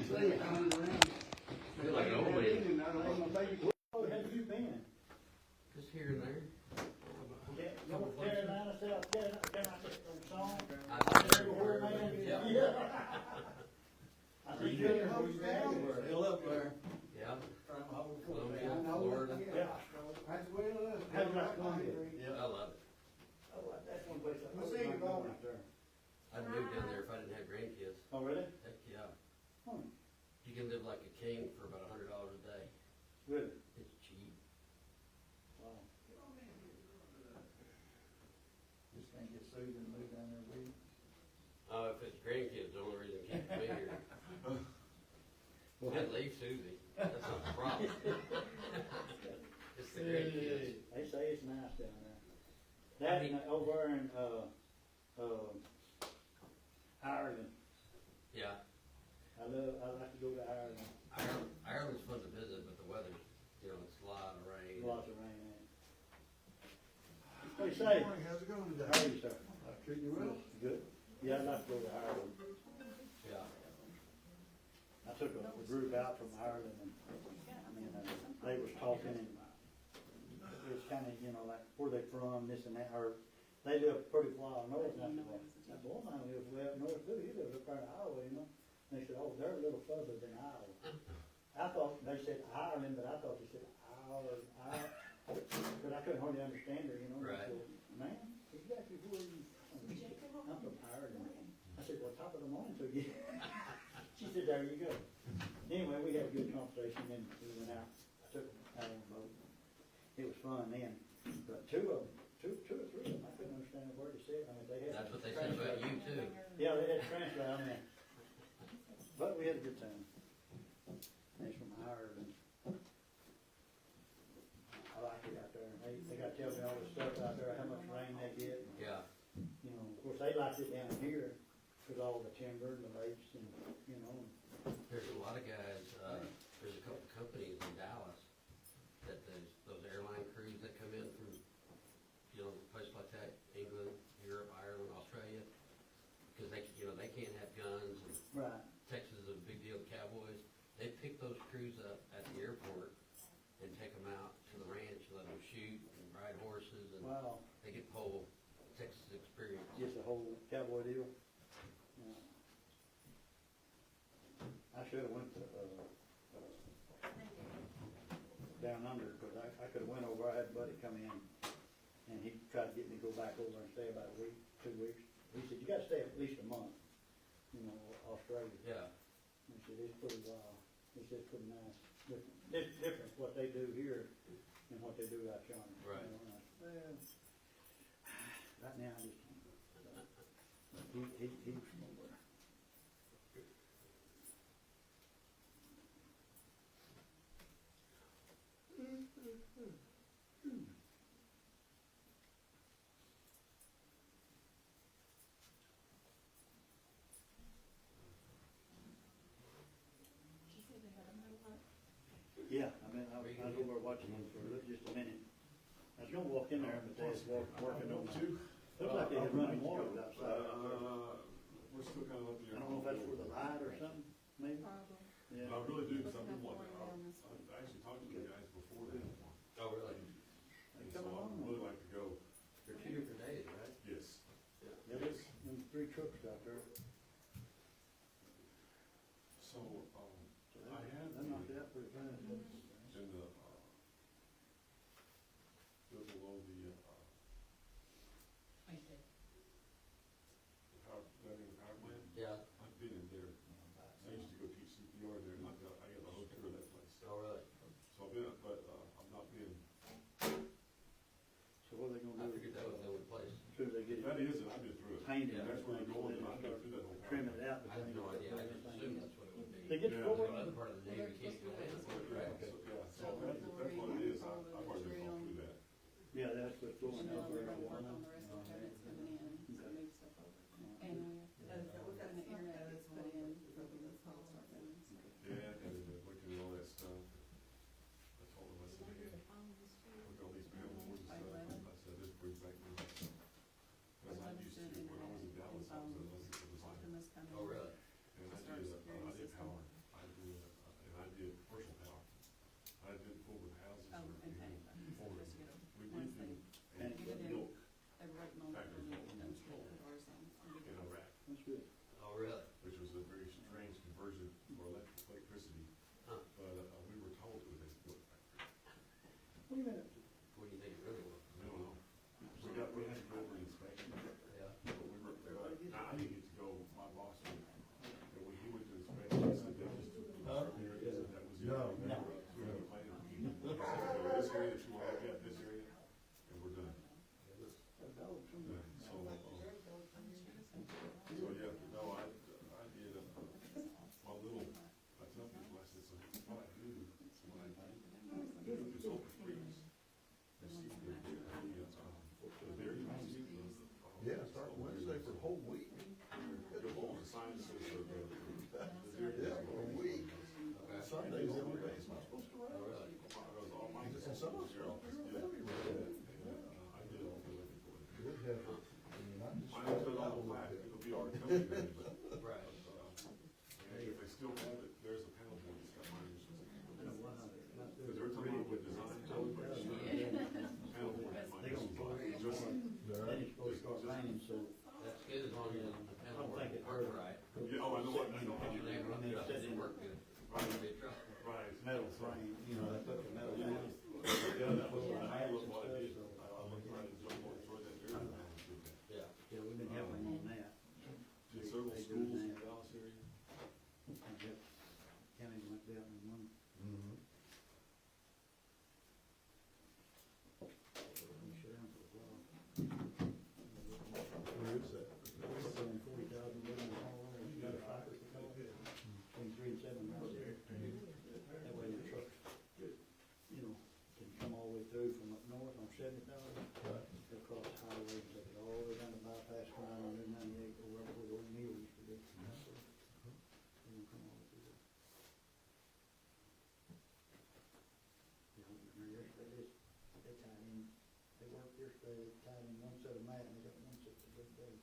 see it on the ring. Feel like an old man. Oh, have you been? Just here and there. North Carolina, South Carolina, song? Everywhere, man. yeah. I see you everywhere. Still up there. Yeah. I know. Florida. Yeah. That's the way it is. How's that Columbia? I love it. Oh, that's one place I We'll see you, Bob. out there. I'd move down there if I didn't have grandkids. Oh, really? Heck, yeah. Hmm. You can live like a king for about $100 a day. Really? It's cheap. Wow. Just can't get sued and move down there with you. Oh, if it's grandkids, the only reason it keeps me here. I'd leave Susie. That's not the problem. It's the grandkids. They say it's nice down there. That and over in, Ireland. Yeah. I like to go to Ireland. Ireland's fun to visit, but the weather's, it's a lot of rain. Lots of rain in it. What do you say? Morning, how's it going How today? are you, sir? Treating you well? Good. Yeah, I'd like to go to Ireland. Yeah. I took a group out from Ireland and they was talking and it was kind of, like where they from, this and that, or they live pretty far north. And I said, well, boy, mine lives way up north too. He lives up there in Iowa, And they said, oh, they're a little further than Iowa. I thought they said Ireland, but I thought they said Ireland, because I couldn't hardly understand her, Right. I said, man, exactly where you, I'm from Ireland. I said, well, top of the morning to you. She said, there you go. Anyway, we had a good conversation, and we went out. I took them out on the boat. It was fun then, but two or three of them, I couldn't understand a word they said. I mean, they had. That's what they said about you too. Yeah, they had translate on there. But we had a good time. It's from Ireland. I like it out there. They got to tell me all the stuff out there, how much rain they get. Yeah. Of course, they liked it down here with all the timber and the lakes and. There's a lot of guys, there's a couple companies in Dallas that those airline crews that come in from, places like that, England, Europe, Ireland, Australia, because they can't have guns. And Right. Texas is a big deal with cowboys. They pick those crews up at the airport and take them out to the ranch, let them shoot and ride horses, and Wow. they get the whole Texas experience. Just a whole cowboy deal. Yeah. I should have went to, down under, because I could have went over. I had a buddy come in, and he tried to get me to go back over and stay about a week, 2 weeks. He said, you gotta stay at least a month, Australia. Yeah. He said, it's pretty wild. He said, it's pretty nice. Different what they do here and what they do out yonder. Right. And I said, well, right now, I just can't. He was from over. Yeah, I was over watching him for just a minute. I was gonna walk in there, but they was working on looked like they had running water outside. We're still kind of up I there. don't know if that's for the light or something, maybe? Yeah. I really do, because I've been wanting, I actually talked to the guys before that. Oh, really? And so I'd really like to go. They're 2 different days, right? Yes. Yeah, there's 3 trucks out there. So, So I had They knocked it out pretty fast. in the, go below the power, that in the power plant. Yeah. I've been in there. I used to go teach CPR there, and I got the whole tour of that place. Oh, really? So I've been, but, I've not been. So what are they I gonna do? figured that was the only place. As soon as they get That it is, it. I've been through it. painted, Yeah, That's where you're going, and I've been start through that whole. trimming it out. I have no idea. I just assumed that's what it would be. They get Yeah. full The of other part of the Navy can't go in. Yeah, so that's what it is. I've already been through that. Yeah, that's what's going Chanel, on. they're gonna work on the rest of the credits coming in, so move stuff over. And when the internet gets put in, they'll be let's start moving. Yeah, and then looking at all that stuff. I told them, I said, hey, look at all these panels, and stuff. I said, this brings back me. Because I used to, when I was in Dallas, I was a designer. Optimus coming. Oh, really? And I did power. I ours on. in Iraq, That's good. Oh, really? which was a very strange conversion for electricity. Huh. But, we were told it was a sport factory. What do you mean? What do you think it really was? I don't know. We had to go over the inspection. Yeah. But we were, I didn't get to go, my boss, but when he went to inspection, he said that was too dark area, so that was the No, area. no. So we were planning, he said, "So this area that you want to look at, this area, and we're done." Yeah, so, yeah, no, I did, my little, I tell people, I said, so what I do, is when I do this open freeze, you see the very easy. Yeah, start Wednesday for a whole week. The whole sciences of the Yeah, for a week. Sunday's the only day it's not supposed to Oh, rain. really? And some of us are off there, they'll be ready. I did all the electrical. Good effort. I mean, I just. I know it's all black, it'll be our company, but, Right. and if they still have it, there's a panel board that's got my initials. Wow. Because every time I would design, I would put a panel board had my They gonna initials on it, start, just, then it's supposed to start raining, so. That's good as long as the panel I'm thinking works early. right. yeah, oh, I know what, I know. If your neighbor doesn't work good, it'll be a trouble. Right. Metal frame, you know, they put the metal down. Yeah, that was what I Mats looked and what I did. stuff, so. I looked right at Joe Moore, Troy, that area, and I did that. Yeah. Yeah, we've been helping on that. Did several They do schools in the that. Dallas area. And yep, county went out in one. Mhm. We shut down for a while. Where is that? We're putting 40,000 living all over, you got a fiber to go, between 3 and 7 miles there. That way the trucks, you know, can come all the way through from up north on 70,000, Right. across the highway, take it all the way down to bypass line on Route 98, or wherever the old mill used to be. They gonna come all the way through there. Yeah, I remember yesterday, they tied in, they worked yesterday, they tied in one set of mat, and they got one set to go today.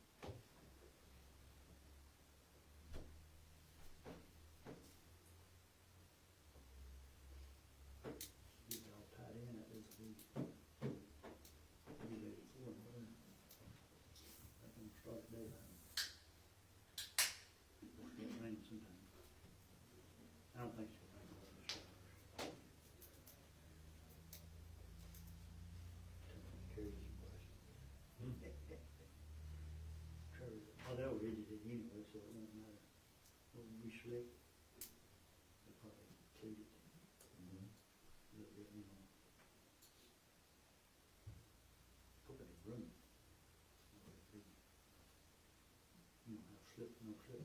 Get it all tied in, that was the, day before, wasn't it? That one start daylight. It rains sometime. I don't think it's gonna rain a lot this year. Carries some blessing. Carries, well, they'll read it anyway, so it won't matter. When we slick, they'll probably clean it Mhm. a little bit, you know. Open the room. You know, have slip, no slip.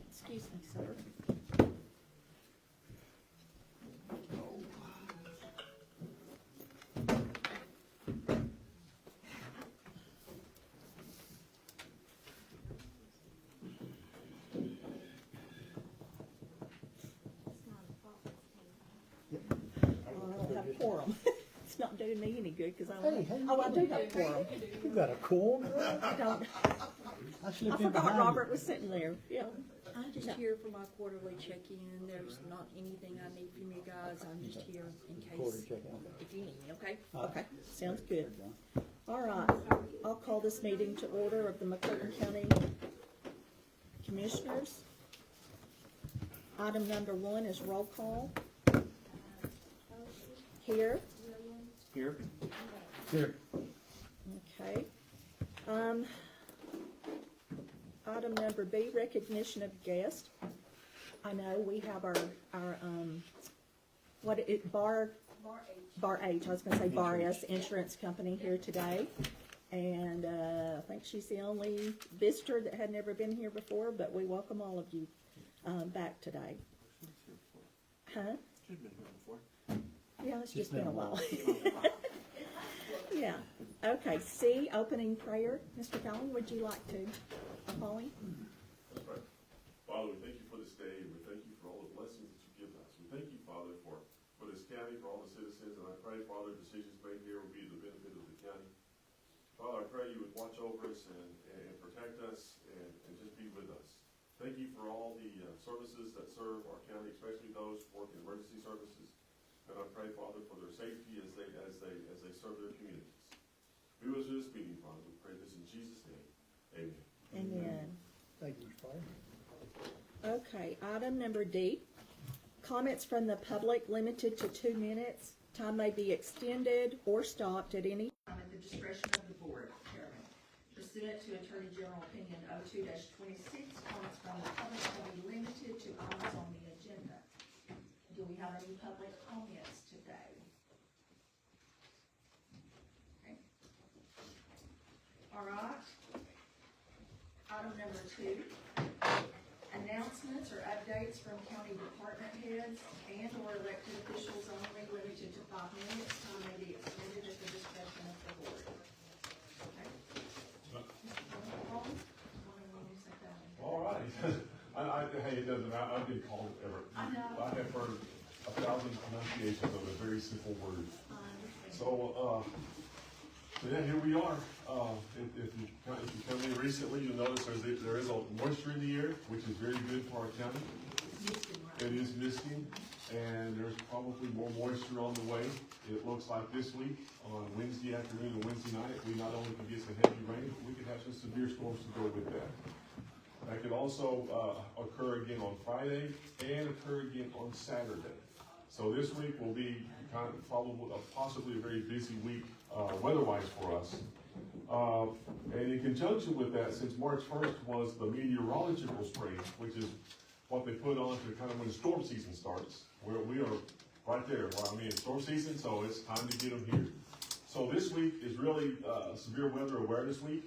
Excuse me, sir. I don't have quorum. It's not doing me any good, cause I Hey, don't, how you oh, I do doing? have quorum. You got a quorum? I don't, I I slipped in forgot behind Robert was sitting there, yeah. I'm just here for my quarterly check-in. There's not anything I need from you guys. I'm just here in Quarter case, check out. if you need me, okay? Okay, sounds good. All right, I'll call this meeting to order of the McCurtain County Commissioners. Item number 1 is roll call. Here, Here. Here. okay. Item number B, recognition of guest. I know we have our, Bar H, I was gonna say Bar S Insurance Company here today. And I think she's the only visitor that had never been here before, but we welcome all of you back today. Huh? She's been here before. Yeah, it's just been a while. Yeah. Okay, C, opening prayer. Mr. Collin, would you like to? Polly? That's right. Father, we thank you for this day, and we thank you for all the blessings that you give us. We thank you, Father, for this county, for all the citizens, and I pray, Father, decisions made here will be to the benefit of the county. Father, I pray you would watch over us and protect us and just be with us. Thank you for all the services that serve our county, especially those who work in emergency services. And I pray, Father, for their safety as they serve their communities. Be with us in this meeting, Father. We pray this in Jesus' name. Amen. Amen. Thank you, Mr. Polly. Okay, item number D, comments from the public limited to 2 minutes. Time may be extended or stopped at any time at the discretion of the board chairman. Pursuant to Attorney General Opinion 02-26, comments from the public will be limited to items on the agenda. Do we have any public comments today? Okay. All right. Item number 2. Announcements or updates from county department heads and or elected officials only, limited to 5 minutes. Time may be extended at the discretion of the board. Okay. Mr. Paul, why don't you sit down? All right. Hey, it doesn't matter. I've been called ever. I know. I have heard 1,000 pronunciations of a very simple word. I understand. So yeah, here we are. If you come in recently, you'll notice there is a moisture in the air, which is very good for our county. It is misting, and there's probably more moisture on the way. It looks like this week, on Wednesday afternoon and Wednesday night, we not only could get some heavy rain, but we could have some severe storms to go with that. That could also occur again on Friday and occur again on Saturday. So this week will be kind of possibly a very busy week weather-wise for us. And in conjunction with that, since March 1st was the meteorological spring, which is what they put on to kind of when storm season starts, where we are right there. Well, I mean, storm season, so it's time to get them here. So this week is really Severe Weather Awareness Week.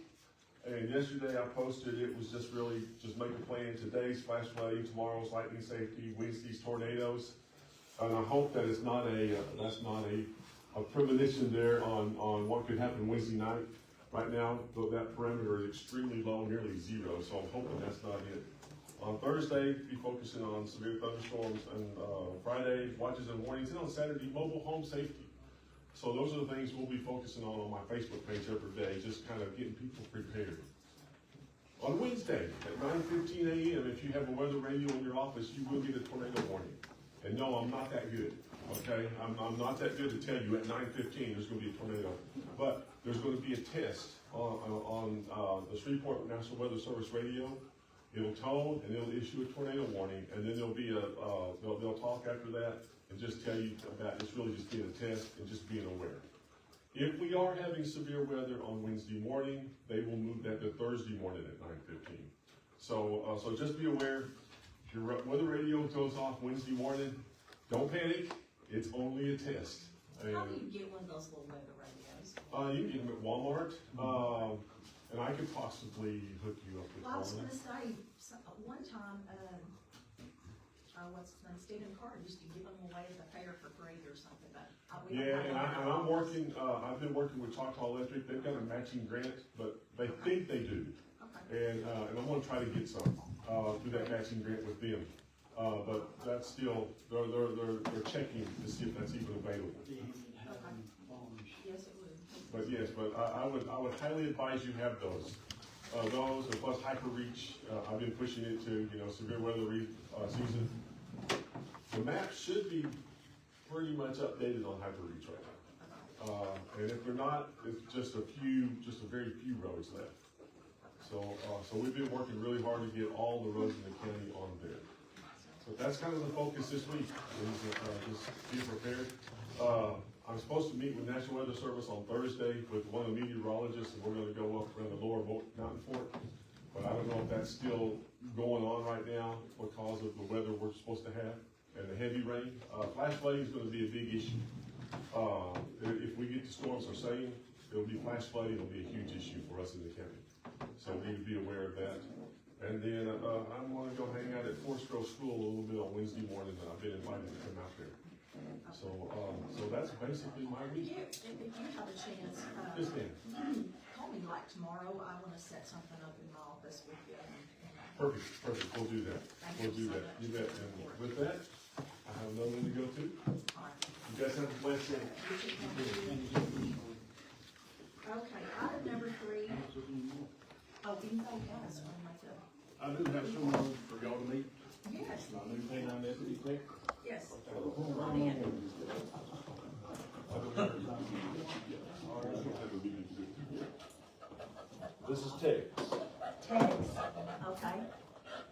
And yesterday I posted, it was just really, just make a plan. Today's flash flooding, tomorrow's lightning safety, Wednesday's tornadoes. And I hope that it's not that's not a premonition there on what could happen Wednesday night. Right now, that parameter is extremely low, nearly zero, so I'm hoping that's not it. On Thursday, be focusing on severe thunderstorms, and Friday, watches and warnings, and on Saturday, mobile home safety. So those are the things we'll be focusing on my Facebook page every day, just kind of getting people prepared. On Wednesday, at 9:15 a.m., if you have a weather radio in your office, you will get a tornado warning. And no, I'm not that good, okay? I'm not that good to tell you at 9:15 there's going to be a tornado. But there's going to be a test on the Shreveport National Weather Service radio. It'll tone and it'll issue a tornado warning, and then there'll be they'll talk after that and just tell you about it's really just being a test and just being aware. If we are having severe weather on Wednesday morning, they will move that to Thursday morning at 9:15. So just be aware. If your weather radio goes off Wednesday morning, don't panic. It's only a test. How do you get one of those little weather radios? You can get them at Walmart, and I could possibly hook you up with Well, I was one. gonna say, one time, what's his name, Stephen Carter used to give them away as a fair for free or something, but. We don't Yeah, have and one. I'm working, I've been working with Choctaw Electric. They've got a matching grant, but they think they do. Okay. And I'm gonna try to get some, through that matching grant with them. But that's still, they're checking to see if that's even available. Yes, it would. But yes, I would highly advise you have those. Those and plus HyperReach, I've been pushing it to, severe weather season. The map should be pretty much updated on HyperReach right now. And if they're not, it's just a very few roads left. So we've been working really hard to get all the roads in the county on there. So that's kind of the focus this week, is just be prepared. I'm supposed to meet with National Weather Service on Thursday with one of the meteorologists, and we're going to go up around the lower mountain fort. But I don't know if that's still going on right now because of the weather we're supposed to have and the heavy rain. Flash flooding is going to be a big issue. If we get the storms are saying, it'll be flash flooding, it'll be a huge issue for us in the county. So we need to be aware of that. And then, I'm gonna go hang out at Forest Grove School a little bit on Wednesday morning, and I've been invited to come out there. So, so that's basically my week. If you have a chance, Yes, ma'am. call me like tomorrow, I wanna set something up in my office with you. Perfect, we'll do that. We'll do that, you bet. And with that, I have another one to go to. You guys have a blessed day. Okay, item number 3. Oh, you know, yes, oh my God. I do have someone for y'all to meet, Yes, my new canine deputy tech. yes. Come on in. This is Tex. Tex, okay.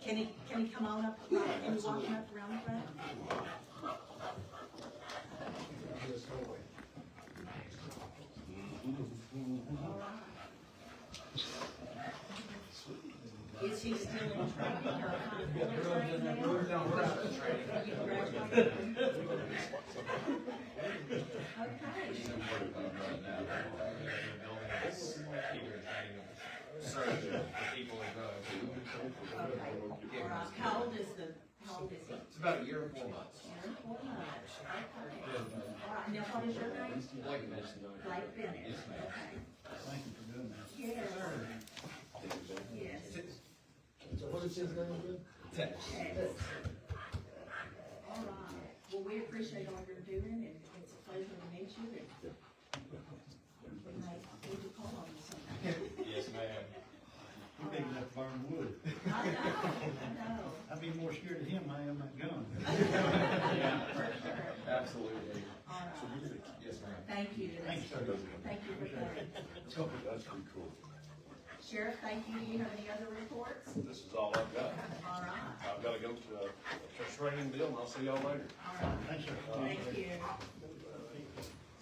Can he come on up, can you walk him up around the front? Is he still in training or kind of fully trained now? You graduated? Okay. All right. How old is he? It's about a year and 4 months. Year and 4 months. Okay. All right, now what is your name? Blake mentioned. Blake Bennett. Okay. Thank you for doing that. Yes. Yes. So what is his name again? Tex. Yes. All right. Well, we appreciate all you're doing, and it's a pleasure to meet you. And we may need to call on you sometime. Yes, ma'am. You're big enough to burn wood. I know. I'd be more scared of him than I am that gun. For sure. Absolutely. All right. Yes, ma'am. Thank you. Thanks, sir. Thank you for coming. That's pretty cool. Sheriff, thank you. Do you have any other reports? This is all I've got. All right. I've gotta go to a training deal, and I'll see y'all later. All right. Thanks, sir. Thank you.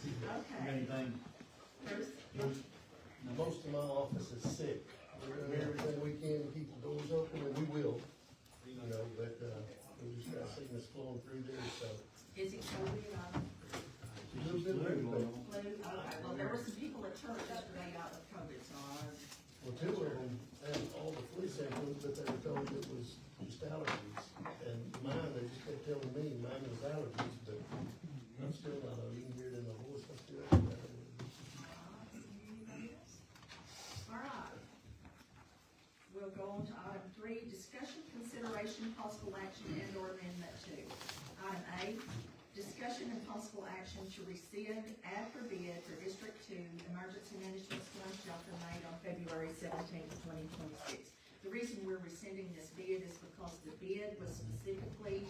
You got Okay. anything? Bruce? Most of my office is sick. We're doing everything we can to keep the doors open, and we will, you know, but, we just got sickness flowing through there, so. Is it COVID? A little bit of everything. Flu? Okay. Well, there were some people at church yesterday out with COVID, so Well, 2 of them had all the flu symptoms, but they were told it was just allergies. And mine, they just kept telling me mine was allergies, but I'm still not, you can hear it in my voice, I'm still. all right. We'll go on to item 3, discussion, consideration, possible action, and or amendment 2. Item A, discussion and possible action to rescind ad for bid for District 2 Emergency Management Storm Shelter made on February 17th, 2026. The reason we're rescinding this bid is because the bid was specifically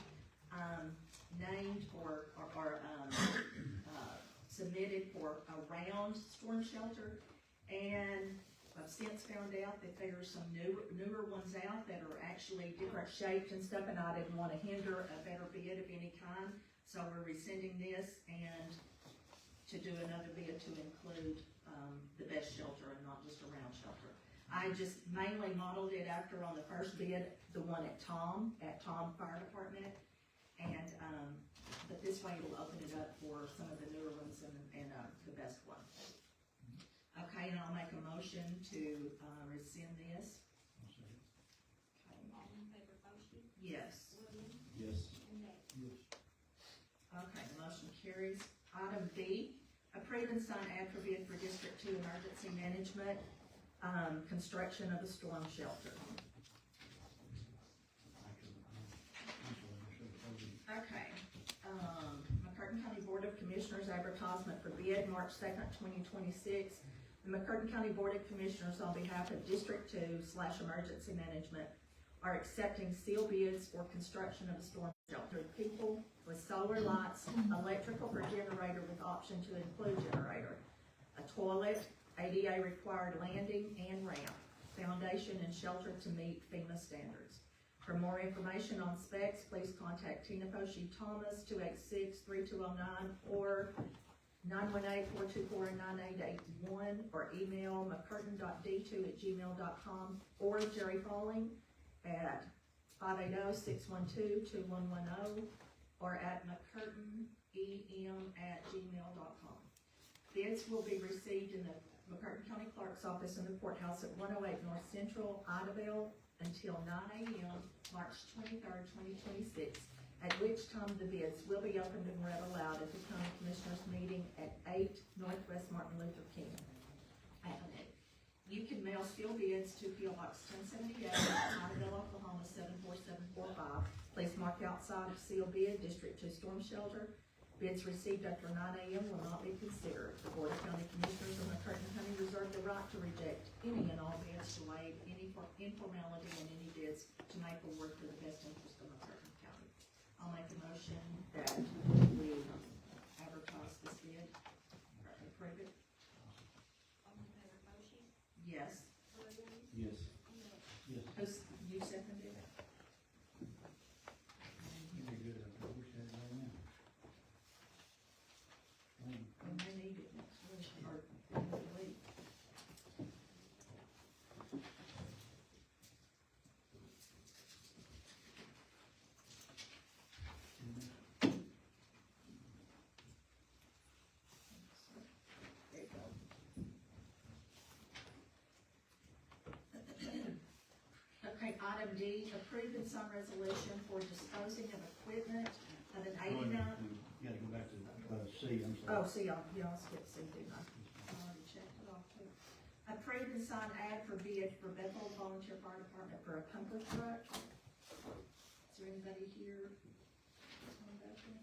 named or submitted for a round storm shelter, and I've since found out that there are some newer ones out that are actually different shaped and stuff, and I didn't want to hinder a better bid of any kind. So we're rescinding this and to do another bid to include the best shelter and not just a round shelter. I just mainly modeled it after on the first bid, the one at Tom Fire Department. And, but this way it'll open it up for some of the newer ones and the best one. Okay, and I'll make a motion to rescind this. Okay. Yes. Yes. Okay, the motion carries. Item B, approve and sign ad for bid for District 2 Emergency Management, construction of a storm shelter. Okay, McCurtain County Board of Commissioners advertisement for bid, March 2nd, 2026. The McCurtain County Board of Commissioners, on behalf of District 2/Emergency Management, are accepting seal bids for construction of a storm shelter. People with solar lights, electrical or generator with option to include generator, a toilet, ADA required landing and ramp, foundation and shelter to meet FEMA standards. For more information on specs, please contact Tina Poshi Thomas, 286-3209, or 918-424-9881, or email mccurtain.d2@gmail.com, or Jerry Falling at 580-612-2110, or at mccurtainem@gmail.com. Bids will be received in the McCurtain County Clerk's Office in the courthouse at 108 North Central, Idabel, until 9 a.m., March 23rd, 2026, at which time the bids will be opened and read aloud at the County Commissioners meeting at 8 Northwest Martin Luther King Avenue. You can mail sealed bids to P.O. Box 1078, Idabel, Oklahoma 74745. Please mark outside of sealed bid, District 2 Storm Shelter. Bids received after 9 a.m. will not be considered. The Board of County Commissioners of McCurtain County reserve the right to reject any and all bids, to waive any informality in any bids, to make award for the best interest of McCurtain County. I'll make a motion that we advertise this bid, or approve it. Yes. Yes. Yes. Who's, you seconded it? You're good. I wish I had it right now. And they need it next week, or end of the week. There you go. Okay, item D, approve and sign resolution for disposing of equipment of an 89. You gotta go back to, C, I'm sorry. Oh, see, I'll skip C, didn't I? I already checked it off too. Approve and sign ad for bid for Bethel Volunteer Fire Department for a pumper truck. Is there anybody here? on Bethel?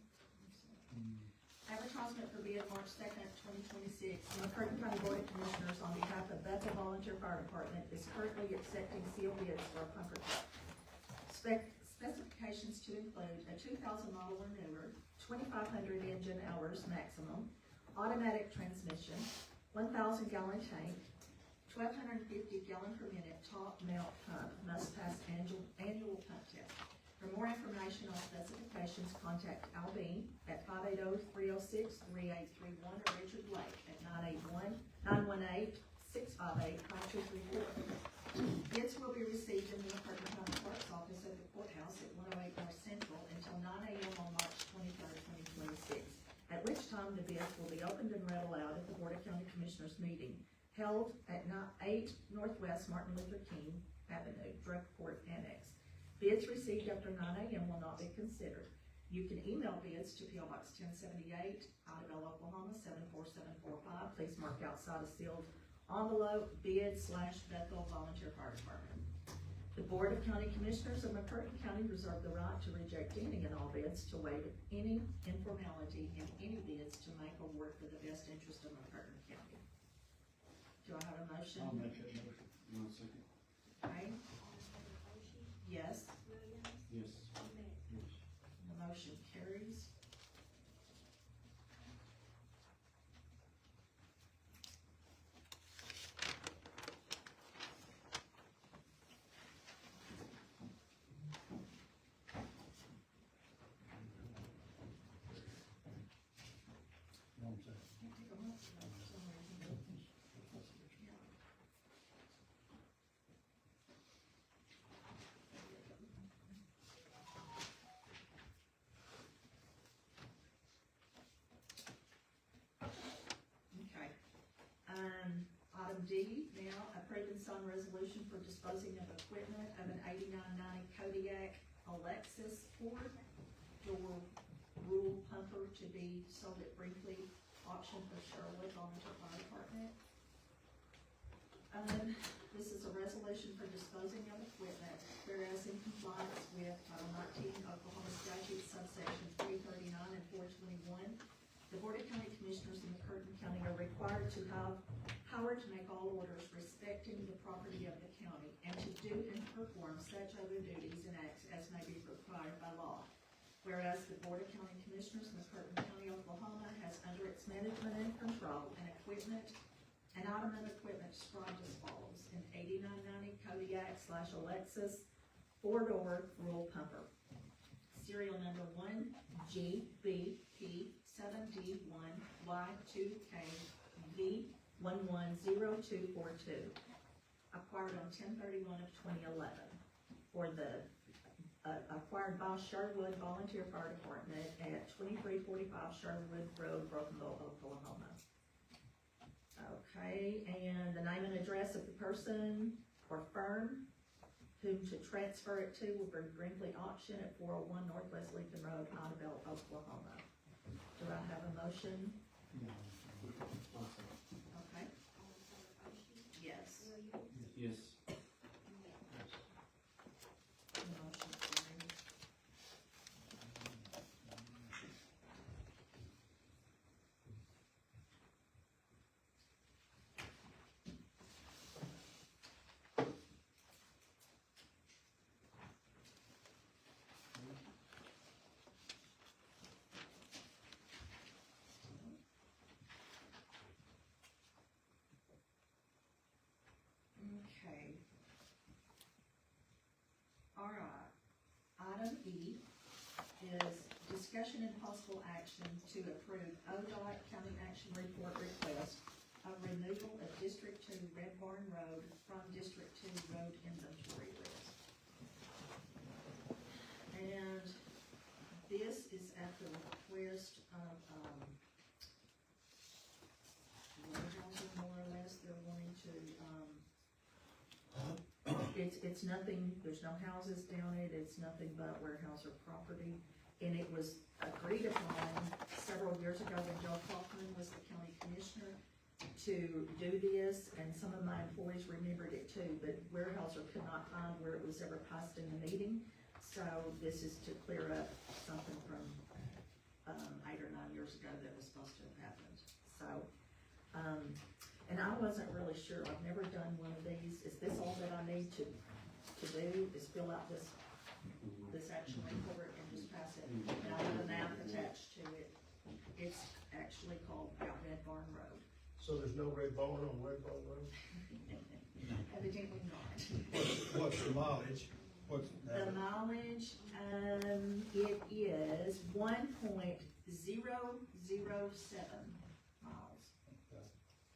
Advertisement for bid March 2nd, 2026. The McCurtain County Board of Commissioners, on behalf of Bethel Volunteer Fire Department, is currently accepting sealed bids for a pumper truck. Specifications to include a 2000 model or newer, 2,500 engine hours maximum, automatic transmission, 1,000 gallon tank, 1,250 gallon per minute top mount pump, must pass annual pump test. For more information on specifications, contact Al Bean at 580-306-3831 or Richard Blake at 918-658-5234. Bids will be received in the McCurtain County Clerk's Office at the courthouse at 108 North Central until 9 a.m. on March 23rd, 2026, at which time the bids will be opened and read aloud at the Board of County Commissioners meeting held at 8 Northwest Martin Luther King Avenue, Drug Court Annex. Bids received after 9 a.m. will not be considered. You can email bids to P.O. Box 1078, Idabel, Oklahoma 74745. Please mark outside a sealed envelope, bid/Bethel Volunteer Fire Department. The Board of County Commissioners of McCurtain County reserve the right to reject any and all bids, to waive any informality in any bids, to make award for the best interest of McCurtain County. Do I have a motion? I'll make that motion. One second. Okay. Yes, Yes. Yes. the motion carries. One second. Can't take a month for some reason. Yeah. Okay. Item D, now, approve and sign resolution for disposing of equipment of an 8990 Kodiak Alexis four-door rule pumper to be sold at Brinkley auction for Sherwood Volunteer Fire Department. This is a resolution for disposing of equipment, whereas in compliance with Title 19 Oklahoma statute subsection 339 and 421, the Board of County Commissioners in McCurtain County are required to have power to make all orders respecting the property of the county, and to do and perform such other duties and acts as may be required by law. Whereas the Board of County Commissioners in McCurtain County, Oklahoma has under its management and control an item of equipment described as follows: an 8990 Kodiak/Alexis four-door rule pumper. Serial number 1GBP7D1Y2KV110242. Acquired on 10/31 of 2011. For the acquired by Sherwood Volunteer Fire Department at 2345 Sherwood Road, Broken Bow, Oklahoma. Okay. Okay, and the name and address of the person or firm whom to transfer it to will be Brinkley Auction at 401 Northwest Lincoln Road, Idabel, Oklahoma. Do I have a motion? Okay. Yes. Yes. Motion carries. Okay. All right. Item E is discussion and possible action to approve ODOT County Action Report request of removal of District 2 Red Barn Road from District 2 Road Inventory List. And this is at the request of, Weyerhaeuser, more or less. They're wanting to, it's nothing, there's no houses down it, it's nothing but Weyerhaeuser property. And it was agreed upon several years ago when Joe Kaufman was the county commissioner to do this, and some of my employees remembered it too, but Weyerhaeuser could not find where it was ever passed in the meeting. So this is to clear up something from, 8 or 9 years ago that was supposed to have happened. So, and I wasn't really sure, I've never done one of these. Is this all that I need to do, is fill out this action report and just pass it? And I have a map attached to it. It's actually called Red Barn Road. So there's no red barn on Red Barn Road? Evidently not. What's the mileage? What's The mileage, it is 1.007 miles.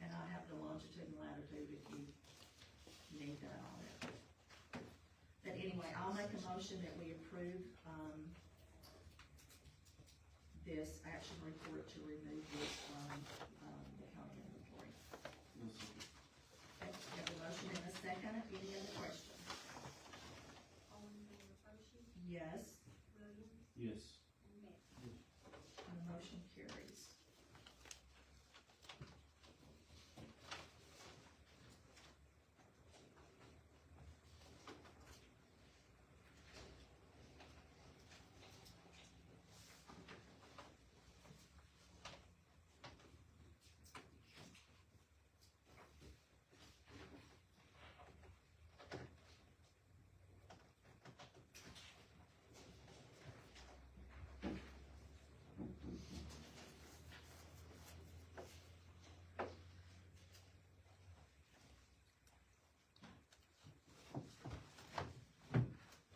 And I have the longitude and latitude if you need that on it. But anyway, I'll make a motion that we approve, this action report to remove this from, the county inventory. Okay, we have a motion and a second. Any other questions? Yes, Yes. and the motion carries.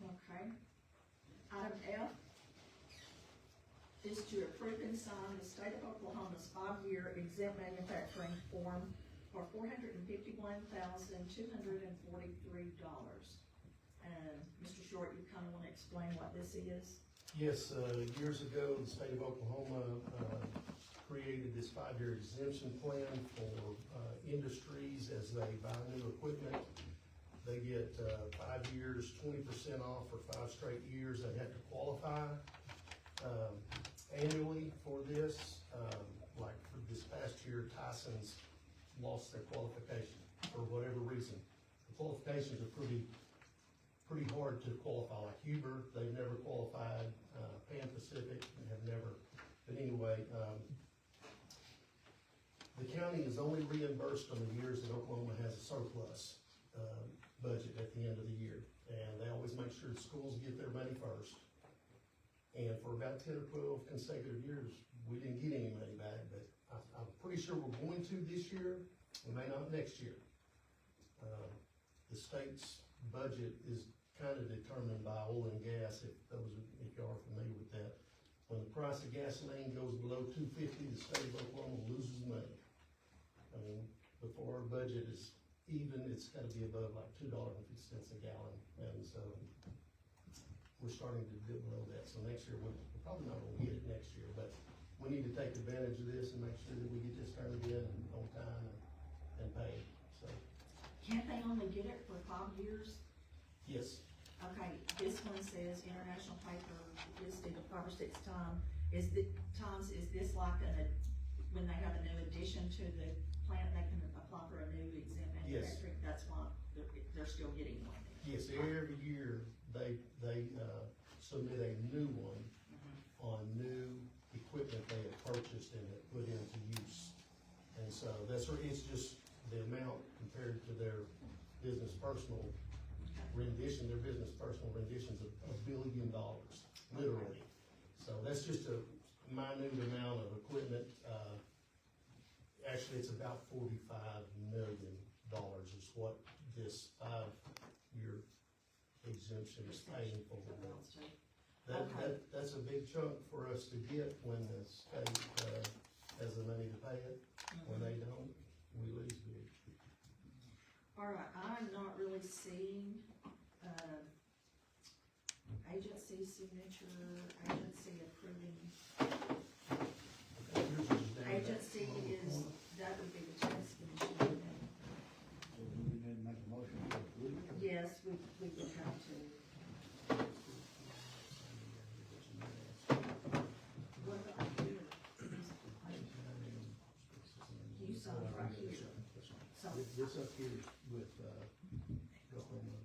Okay. Item F is to approve and sign the state of Oklahoma's 5-year exempt manufacturing form for $451,243. Mr. Short, you kinda wanna explain what this is? Yes, years ago, the state of Oklahoma, created this 5-year exemption plan for, industries as they buy new equipment. They get, 5 years, 20% off for 5 straight years. They have to qualify, annually for this. Like for this past year, Tyson's lost their qualification for whatever reason. The qualifications are pretty hard to qualify, like Huber, they've never qualified, Pan Pacific have never, but anyway, the county is only reimbursed on the years that Oklahoma has a surplus, budget at the end of the year, and they always make sure the schools get their money first. And for about 10 or 12 consecutive years, we didn't get any money back, but I'm pretty sure we're going to this year, we may not next year. The state's budget is kind of determined by oil and gas, if you are familiar with that. When the price of gasoline goes below $2.50, the state of Oklahoma loses money. I mean, before our budget is even, it's gotta be above like $2.50 a gallon, and so we're starting to dip below that, so next year, we're probably not gonna get it next year, but we need to take advantage of this and make sure that we get this turned in on time and pay, so, Can't they only get it for 5 years? yes. Okay, this one says international paper listed 5 or 6 times. Is this like when they have a new addition to the plant, they can apply for a new exempt Yes. manufacturing? That's why they're still getting one. Yes, every year, they submit a new one on new equipment they have purchased and have put into use. And so it's just the amount compared to their business personal rendition, their business personal renditions of $1 billion, literally. So that's just a minute amount of equipment. Actually, it's about $45 million is what this 5-year exemption is paying for. That's a big chunk for us to get when the state, has the money to pay it. When they don't, we lose big. All right, I'm not really seeing, agency signature, agency approving. Agency is, that would be the tax commission. So we need to make a motion to approve it. Yes, we would have to. What about here? You saw it right here. So, This up here is with, Oklahoma.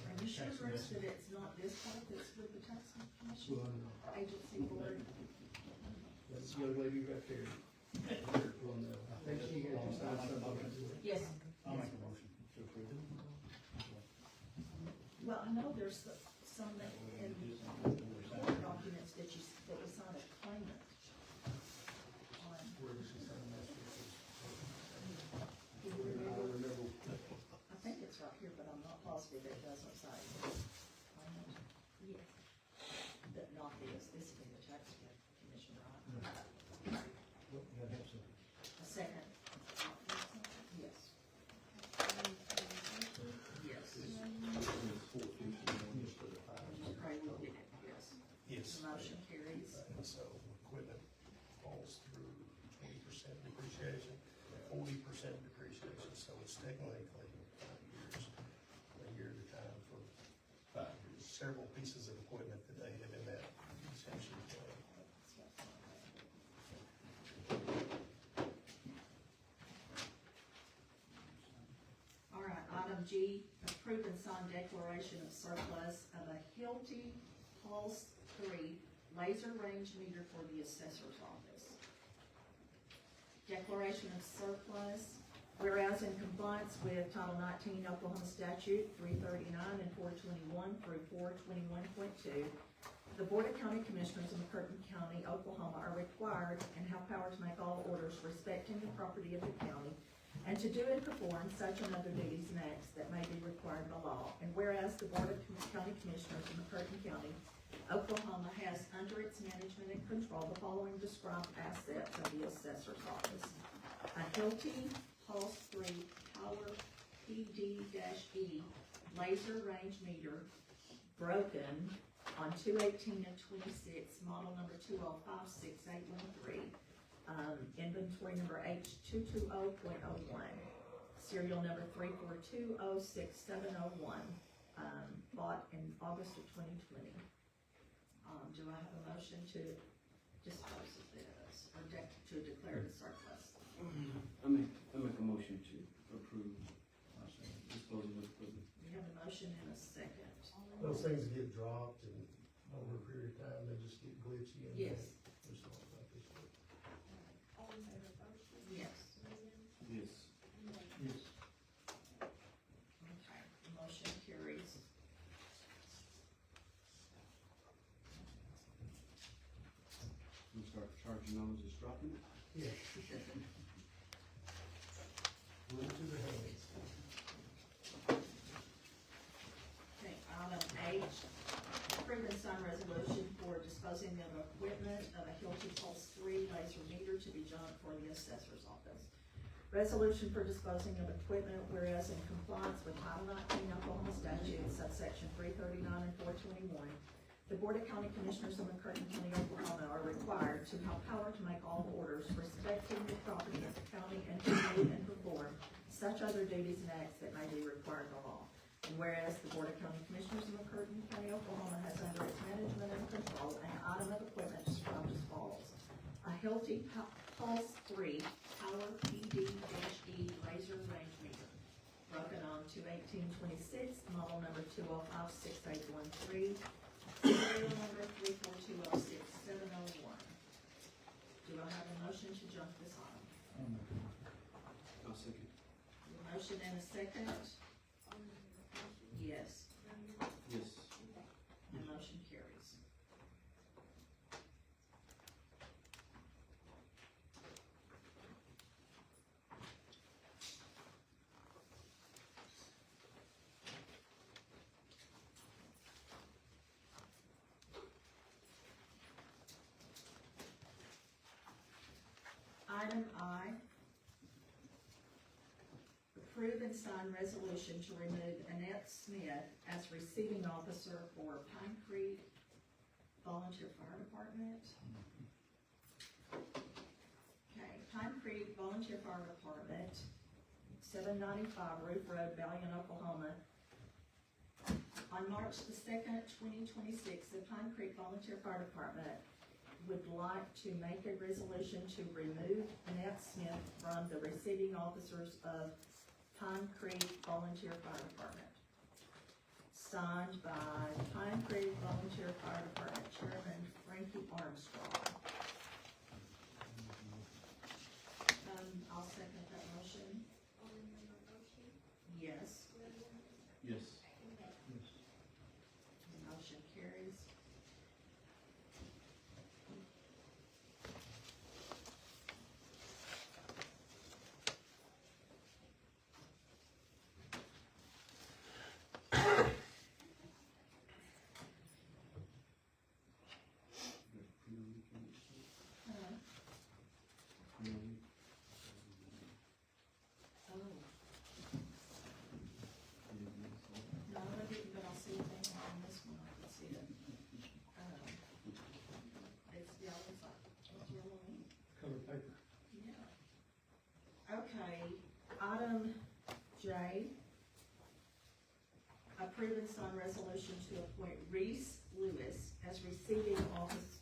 are you sure, Bruce, that it's not this part that's with the tax commission? Agency board? That's the young lady right there. I think she had to sign something. Yes. I'll make a motion to approve it. Well, I know there's some that in court documents that we sign a claimant on. Where does she sign that? Do you remember? I think it's right here, but I'm not positive it doesn't say. Yes. But not this is in the tax commission, right? Nope, you gotta have some. A second. Yes. Yes. Pray we'll get it, yes. Yes. The motion carries. And so equipment falls through 20% depreciation, 40% depreciation, so it's technically 5 years, a year at a time for 5 years. Several pieces of equipment that they have in that exemption plan. All right, item G, approve and sign declaration of surplus of a Hilti Pulse 3 laser range meter for the assessor's office. Declaration of surplus, whereas in compliance with Title 19 Oklahoma Statute 339 and 421 through 421.2, the Board of County Commissioners in McCurtain County, Oklahoma are required and have power to make all orders respecting the property of the county and to do and perform such and other duties and acts that may be required by law. And whereas the Board of County Commissioners in McCurtain County, Oklahoma has under its management and control the following described assets of the assessor's office: a Hilti Pulse 3 Power PD-E laser range meter broken on 2/18 of 26, model number 2056813, inventory number H220.01, serial number 3420671, bought in August of 2020. Do I have a motion to dispose of this, or to declare it surplus? I make a motion to approve, disposal of equipment. We have a motion and a second. Those things get dropped and over a period of time, they just get glitchy and. Yes. There's not like this. Yes. Yes. Yes. Okay, motion carries. We'll start charging those as dropping. Yeah. Move to the hands. Okay, item H, approve and sign resolution for disposing of equipment of a Hilti Pulse 3 laser meter to be junked for the assessor's office. Resolution for disposing of equipment, whereas in compliance with Title 19 Oklahoma Statute, subsection 339 and 421, the Board of County Commissioners of McCurtain County, Oklahoma are required to have power to make all orders respecting the property of the county and to do and perform such other duties and acts that may be required by law. And whereas the Board of County Commissioners of McCurtain County, Oklahoma has under its management and control an item of equipment described as follows: a Hilti Pulse 3 Power PD-E laser range meter, broken on 2/18/26, model number 2056813, serial number 34206-701. Do I have a motion to junk this item? I'll second. A motion and a second? Yes. Yes. The motion carries. Item I, approve and sign resolution to remove Annette Smith as receiving officer for Pine Creek Volunteer Fire Department. Okay, Pine Creek Volunteer Fire Department, 795 Roof Road, Valiant, Oklahoma. On March the 2nd, 2026, the Pine Creek Volunteer Fire Department would like to make a resolution to remove Annette Smith from the receiving officers of Pine Creek Volunteer Fire Department. Signed by Pine Creek Volunteer Fire Department Chairman Frankie Armstrong. I'll second that motion. Yes. Yes. The motion carries. Oh, no, I didn't, but I'll see if they on this one, I can see it. It's yellow, it's yellow ink. Color paper. Yeah. Okay, item J. Approve and sign resolution to appoint Reese Lewis as receiving office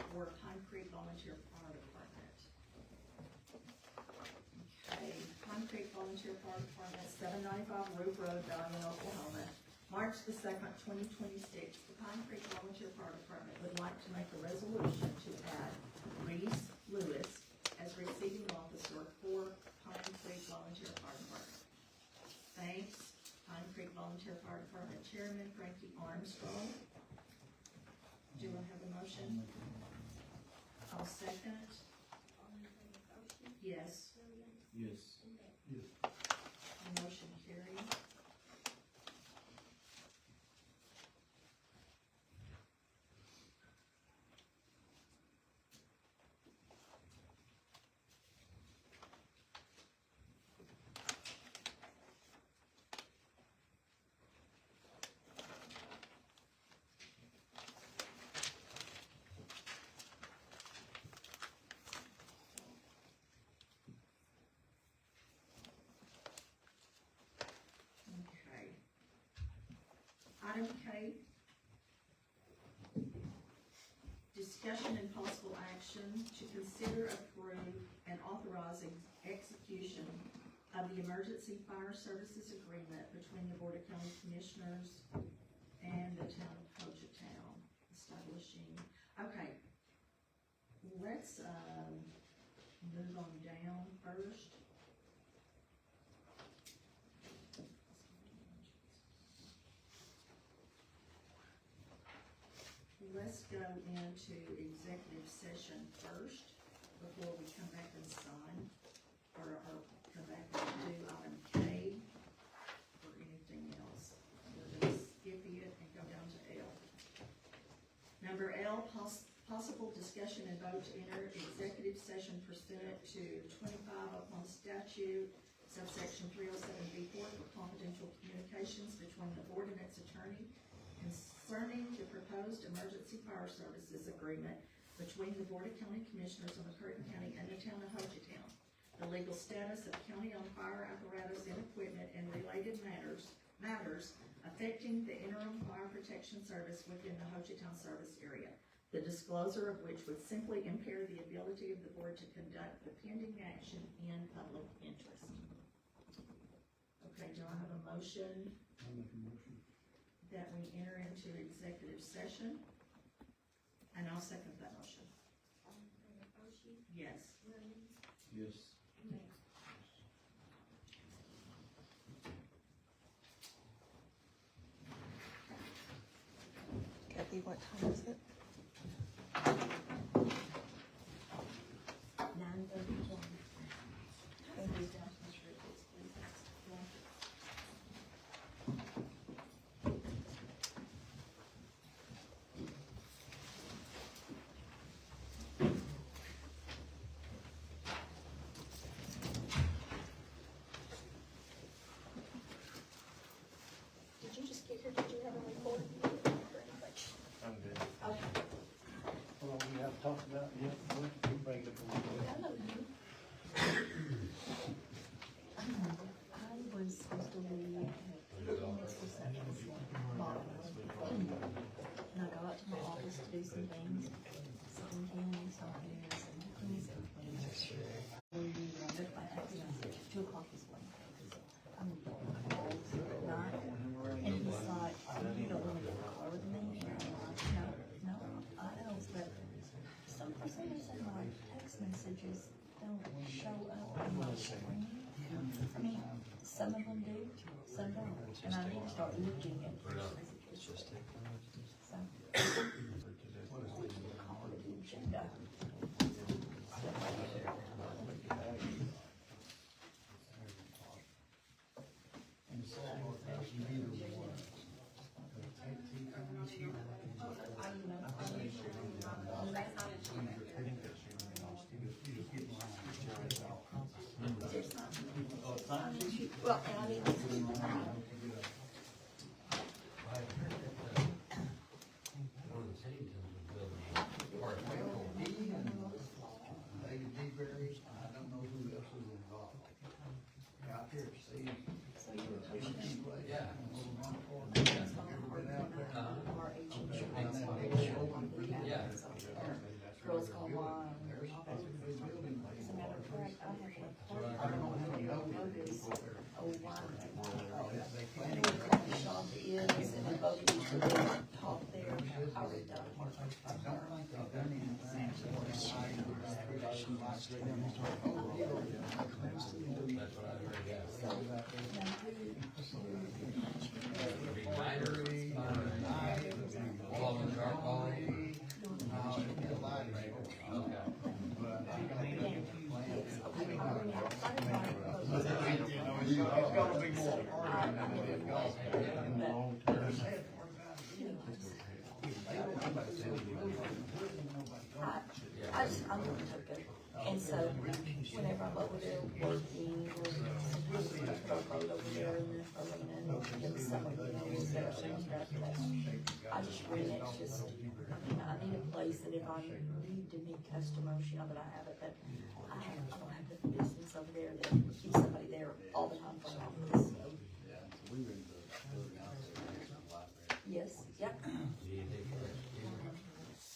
for Pine Creek Volunteer Fire Department. Okay, Pine Creek Volunteer Fire Department, 795 Roof Road, Valiant, Oklahoma. March the 2nd, 2026, the Pine Creek Volunteer Fire Department would like to make a resolution to add Reese Lewis as receiving officer for Pine Creek Volunteer Fire Department. Thanks, Pine Creek Volunteer Fire Department Chairman Frankie Armstrong. Do I have a motion? I'll second. Yes. Yes. The motion carries. Okay. Item K. Discussion and possible action to consider, approve, and authorize execution of the Emergency Fire Services Agreement between the Board of County Commissioners and the Town of Hochatown, establishing, okay. Let's, move on down first. Let's go into executive session first, before we come back and sign, or come back and do item K, or anything else. We're gonna skip it and go down to L. Number L, possible discussion and vote to enter executive session pursuant to 25 Oklahoma statute, subsection 307B4 for confidential communications between the board and its attorney concerning the proposed emergency fire services agreement between the Board of County Commissioners of McCurtain County and the Town of Hochatown. the legal status of county-owned fire apparatus and equipment and related matters affecting the interim fire protection service within the Ho Chi Town service area, the disclosure of which would simply impair the ability of the board to conduct the pending action in public interest. Okay, do I have a motion I'll make a motion. that we enter into executive session? And I'll second that motion. Yes. Yes. Kathy, what time is it? 9:31. Thank you. Did you just get here? Did you have a report? I'm good. Okay. Well, we have talked about, yeah, we bring it up a little bit. Hello, you. I was supposed to leave next to Saturday's bottom. And I got to my office to do some things, some candy, some hairs, and things. And I texted him, 2 o'clock is when. I'm cold at night. And he's like, you don't want to get in the car with me? And I'm like, no, I know, but for some reason my text messages don't show up on my screen. I mean, some of them do, some don't, and I need to start looking at messages. So, call it the agenda. Well, and I need to see One of the Citytons was building part of I don't know who else is involved. Out here, see. so you're pushing it. Yeah. Yeah. Girls Gone Wild. As a matter of fact, I have notice. Oh, wow. I know where the coffee shop is, and the boat used to be top there. I already done That's what I heard, yeah. Be lighter, all in the dark, all in. Okay. I'm gonna take it. And so, whenever I'm over there working, or put our boat over there in the arena, and in the summer, we'll set up some stuff, I just rent it, just, I need a place that if I need to meet customers, that I have it, but I don't have the business over there that keeps somebody there all the time for an office, so. Yes, yep.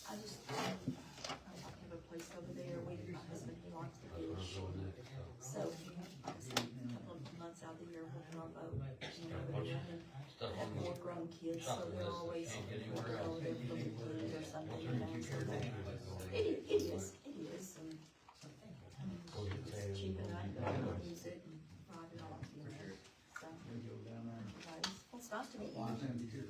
I just, I have a place over there, my husband, he likes to fish, so, a couple of months out of the year, we'll put our boat, over there, and I have more grown kids, so they're always, they're from the kids or something, so it is, and, I mean, it's cheap and I don't use it and ride it off, so. Anyways, well, it's nice to meet you.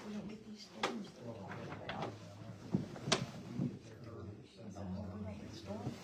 We don't get these storms that we're talking about. So, we don't get storms.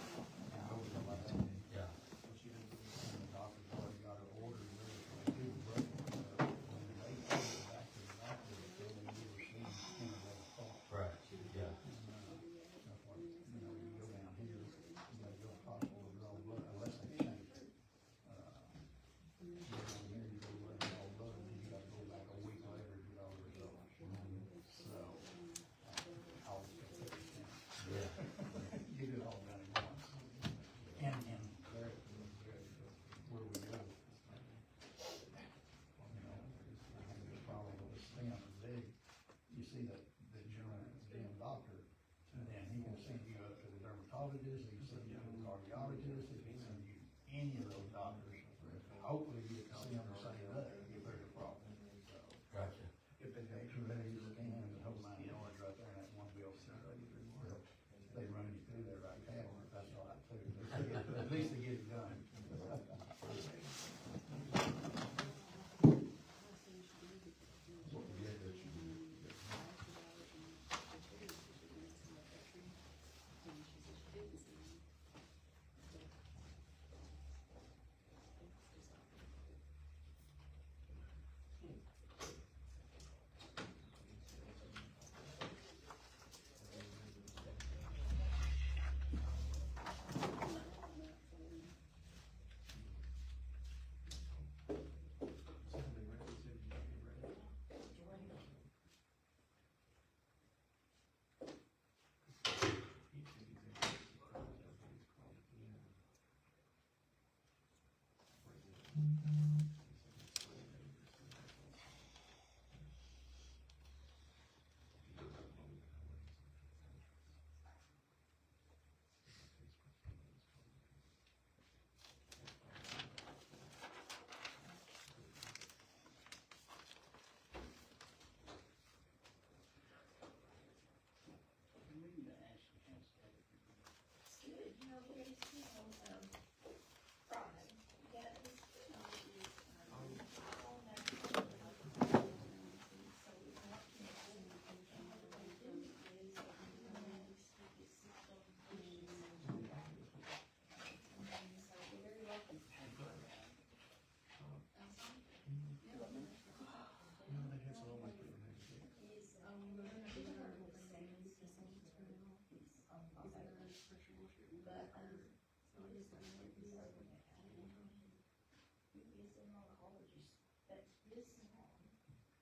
dermatologist, but this one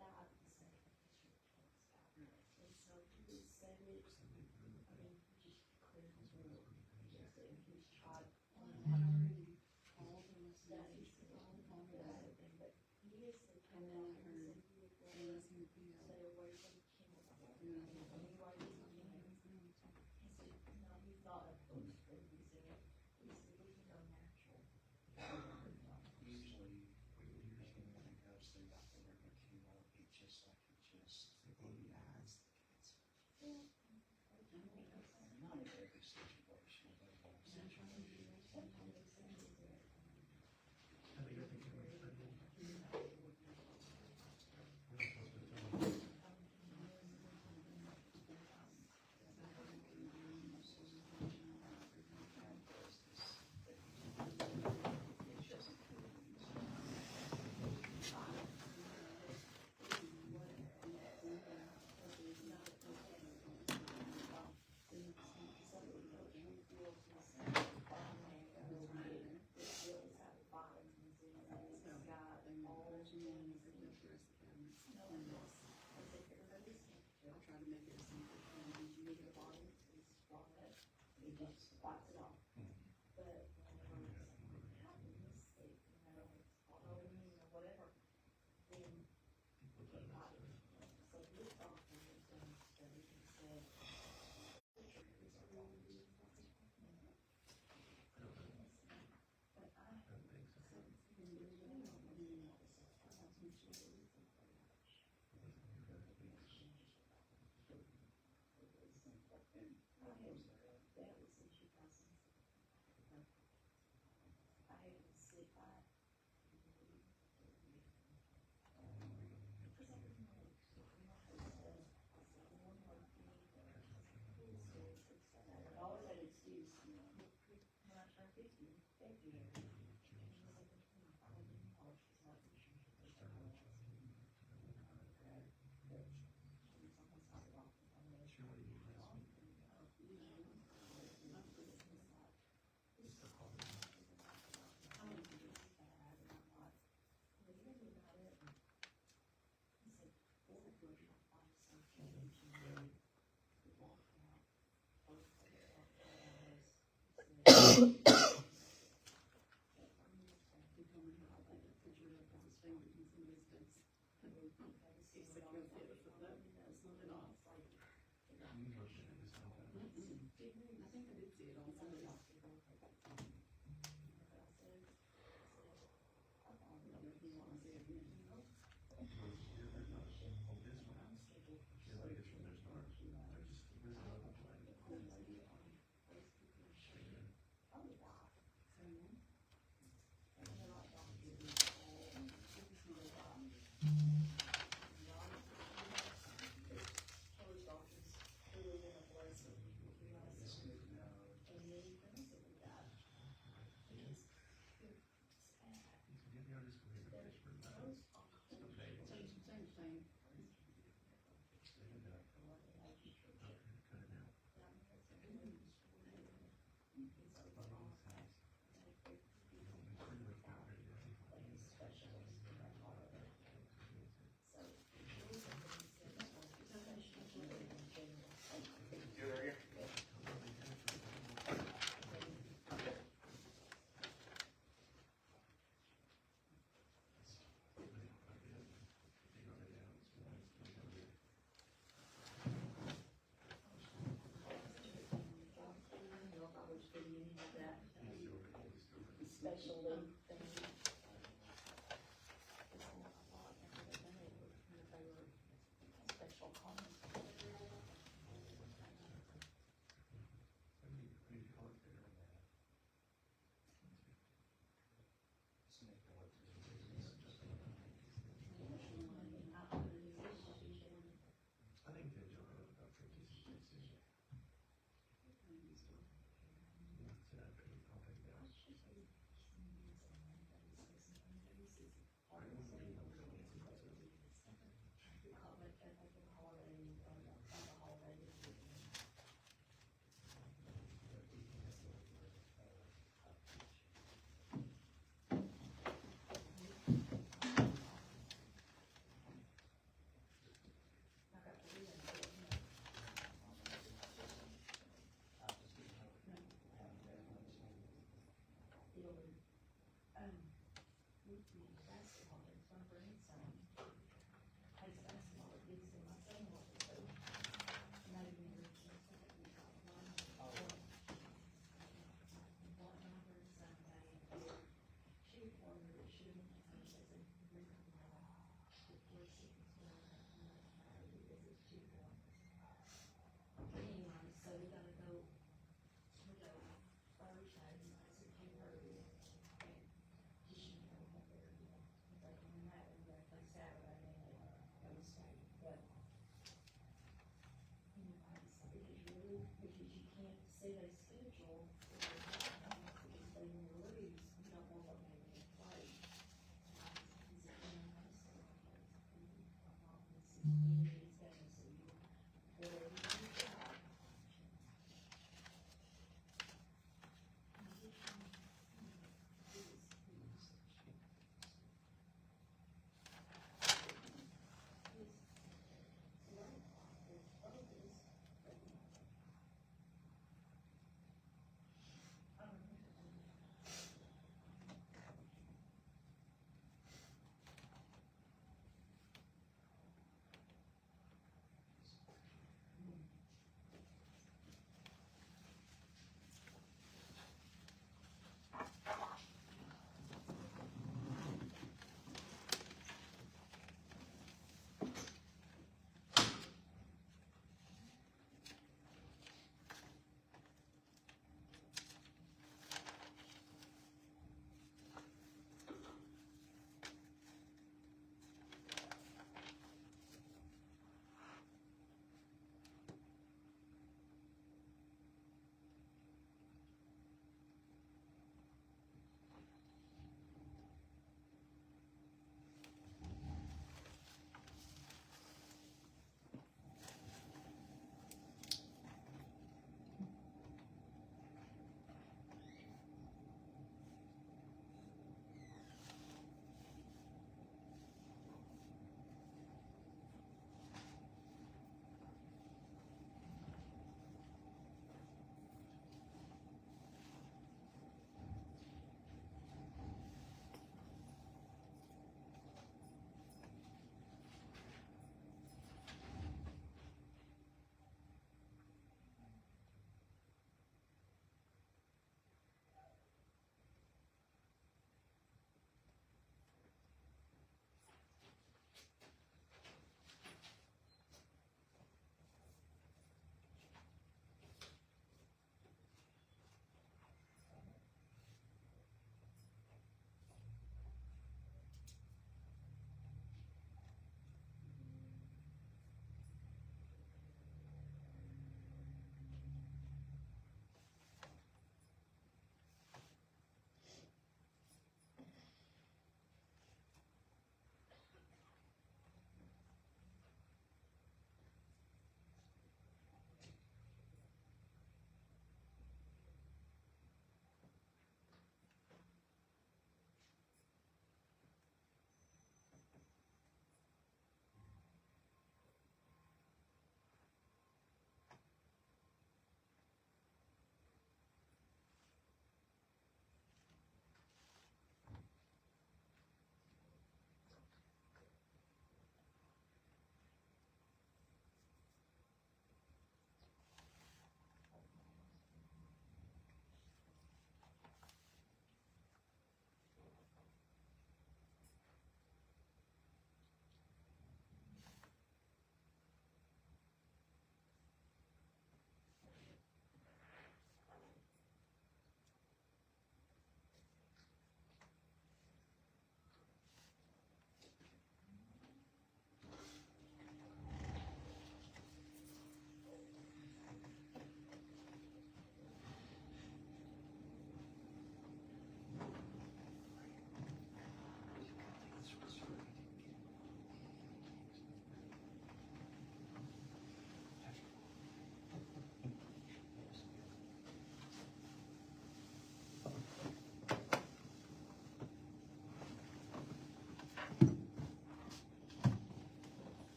died the same as your cancer. And so he said it, I mean, just clear the board. And he's tried all the studies and all that, but he is the kind of, he said you would rather stay away from chemo. Anyway, he said, no, he thought it was good. He said, we can go natural. Usually, when he goes through like the regular chemo, it just immunize the cancer. Not in every situation, but in most situations. I'll try to make it as simple as you need a bottle, it's brought up, you just spots it off. But whenever something happens, autoimmune or whatever, then you can't buy it. So this doctor has done a study and said, but I have some that was in 2000. I had to sit by. I always had an excuse. When I turned 50, February, special thing. Special comments. Holiday grandson. Plays basketball at Dixie, my son was, so. Maybe we're just. What my grandson made, she wondered if she went to her, she said, before she was born, because it's too warm. Anyway, so we gotta go Thursday, and I said, hey, her, and she should know what they're doing. But on that, we got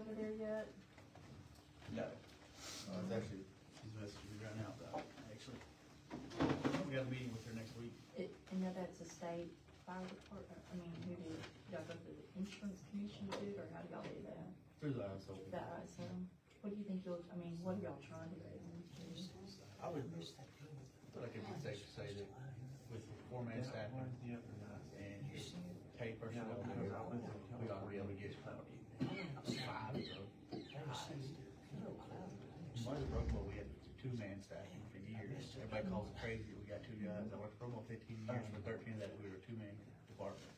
over there yet? No. It's actually, she's messaging me right now about it, actually. We got a meeting with her next week. And now that's a state fire department, I mean, who do, y'all go through the insurance commission to do, or how do y'all do that? Through the ISO. That right, so, what do you think you'll, I mean, what are y'all trying to do? I would, feel like it'd be safe to say that with four-man staffing and paid personnel, we ought to be able to get five of them. Mother Brookville, we had two-man staffing for years. Everybody calls it crazy that we got two guys. I worked for Brookville 15 years. For 13 of that, we were a two-man department.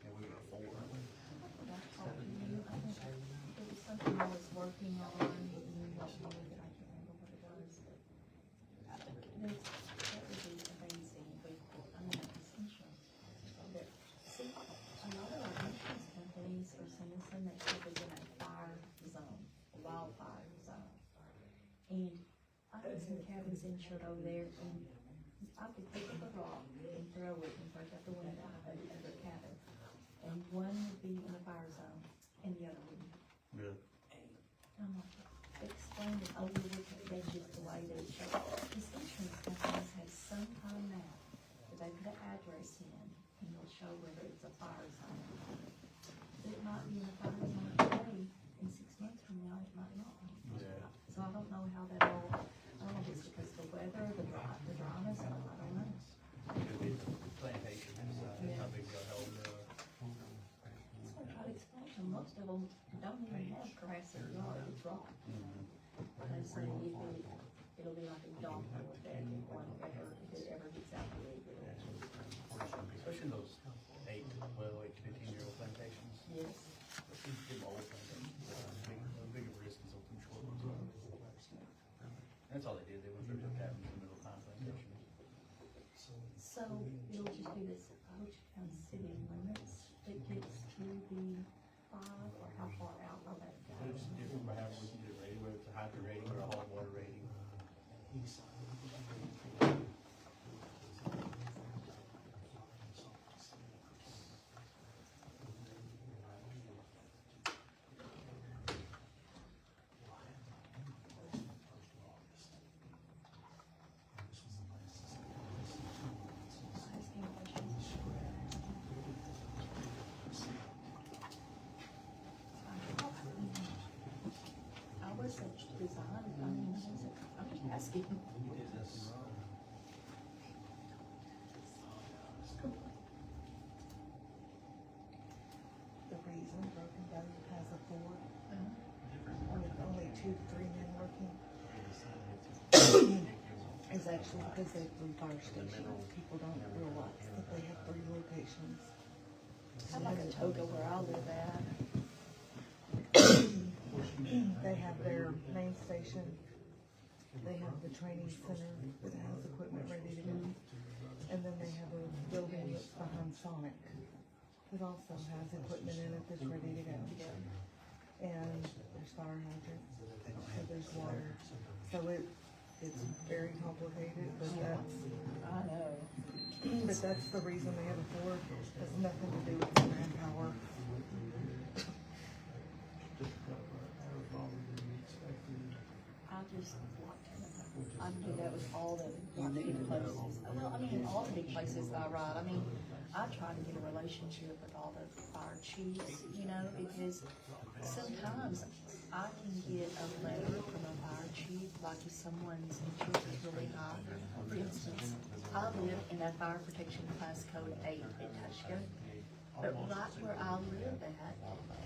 And we were four. That's all you do. I think there was something I was working on, and you helped me with it, I can't remember what it was, but that would be amazing, if we, I mean, this insurance. But, see, a lot of our insurance companies are saying that we're in a fire zone, a wildfire zone. And I have some cabins insured over there, and I could pick up a rock and throw it and break out the window of the cabin. And one would be in a fire zone, and the other wouldn't. Really? I'm like, explain it, oh, that's just the way that it's shown. These insurance companies have some kind of map that they put an address in, and they'll show whether it's a fire zone. It might be in a fire zone today, and 6 months from now, it might not be. Yeah. So I don't know how that all, I don't know if it's because of the weather, the dryness, I don't know. Could be the plantation, how big they'll hold, So I try to explain to them, most of them don't even have grass in the yard, it's rock. They say it'll be like a domino effect if it ever gets out the way. especially those 8 to 12, 8 to 15-year-old plantations. Yes. Them old plantations, the bigger risk is open short ones. That's all they did, they went through the cabins in the middle of time plantations. So it'll just be this Bocc County city limits that gets to the 5, or how far out will that go? It's different by how we can do it rating, whether it's a hydro rating or a hot water rating. Asking questions. I was such design, I mean, I'm just asking. The reason Broken Bow has a 4, with only 2 to 3 men working, is actually because they have 3 fire stations. People don't realize that they have 3 locations. Kind of like a toga where I live at. They have their main station, they have the training center that has equipment ready to go, and then they have a building that's behind Sonic that also has equipment in it that's ready to go. And there's fire hydrants, and there's water, so it's very complicated, but I know. that's the reason they have a 4, has nothing to do with the manpower. I do that with all the big places. Well, I mean, all the big places that I ride. I mean, I try to get a relationship with all the fire chiefs, you know, because sometimes I can get a letter from a fire chief, like if someone's insurance is really high. For instance, I live in a fire protection class code 8 in Tushka, but right where I live at,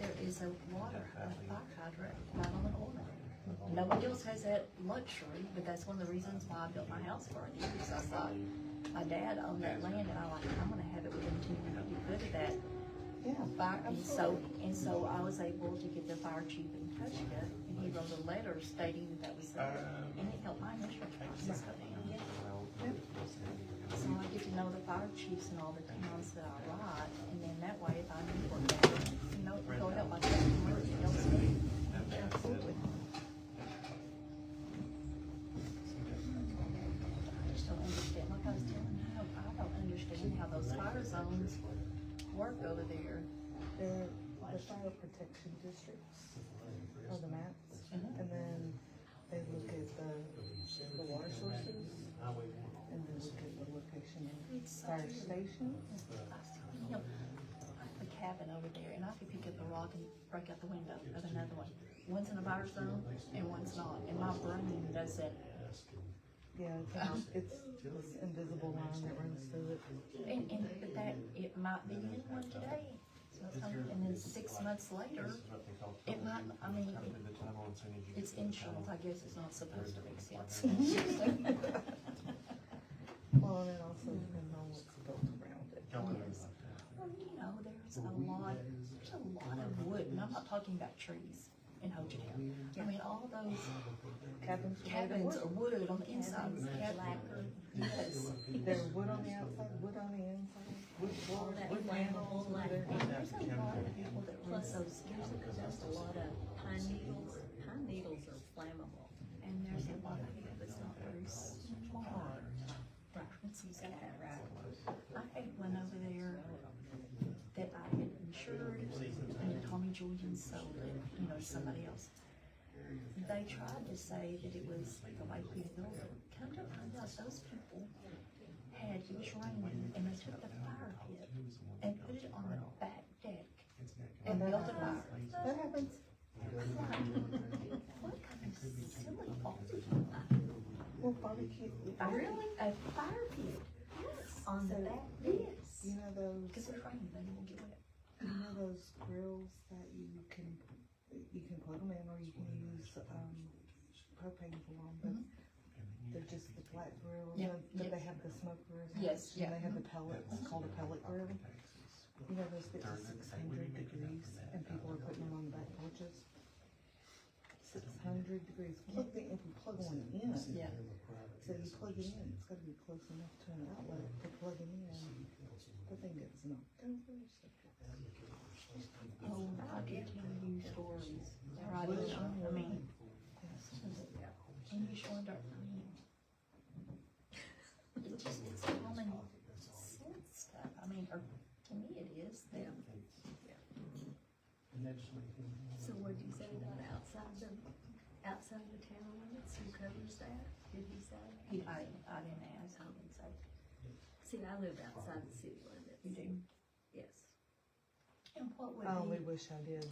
there is a fire hydrant right on the corner. Nobody else has that luxury, but that's one of the reasons why I built my house for it, because I thought my dad owned that land, and I'm gonna have it within 2 years to do good at that. Fire, and so I was able to get the fire chief in Tushka, and he wrote a letter stating that was there, and it helped my insurance process go down. So I get to know the fire chiefs in all the towns that I ride, and then that way, if I need work better, you know, it'll help my customers, it helps me. Absolutely. I just don't understand, like I was telling you, I don't understand how those fire zones work over there. They're the fire protection districts are the maps, and then they look at the water sources, and then look at the location of fire station. You know, the cabin over there, and I could pick up a rock and break out the window of another one. One's in a fire zone and one's not, and my brain does that. Yeah, it's this invisible line that runs through it. But that, it might be in one today, and then 6 months later, it might, I mean, it's insurance, I guess it's not supposed to make sense. Well, and it also depends on what's built around it. Yes. Well, you know, there's a lot of wood, and I'm not talking about trees in Ho Chi Town. I mean, all those cabins are wood on the inside. Yes. There's wood on the outside, wood on the inside, wood floors, wood panels. There's a lot of people that run those, there's a lot of pine needles. Pine needles are flammable. And there's a lot of people that's not very smart. Let's use that right. I had one over there that I had insured, and the Tommy Georgians sold it, you know, to somebody else. They tried to say that it was the way we built it. Come to find out, those people had, it was raining, and they took the fire pit and put it on the back deck and built a fire. That happens. What kind of silly thoughts are you? Well, barbecue. Really? A fire pit? Yes. On the back, yes. You know those, Because it's raining, they won't get wet. you know those grills that you can plug them in, or you can use, propane for them, but they're just the flat grill, Yep, but yep. they have the smoker. Yes, And yeah. they have the pellet, it's called a pellet grill. You know, those get to 600 degrees, and people are putting them on the back porches. 600 degrees, if you plug one in, Yeah. so you plug it in, it's gotta be close enough to an outlet to plug it in. The thing gets knocked over. Oh, I could tell you stories. Right, I mean, and you just wonder, I mean, it's just, it's common sense stuff. I mean, or to me it is. Yeah. So what'd you say about outside the town limits, who covers that, did he say? I didn't ask, I didn't say. See, I live outside the city limits. You do? Yes. And what would I only be, wish I did.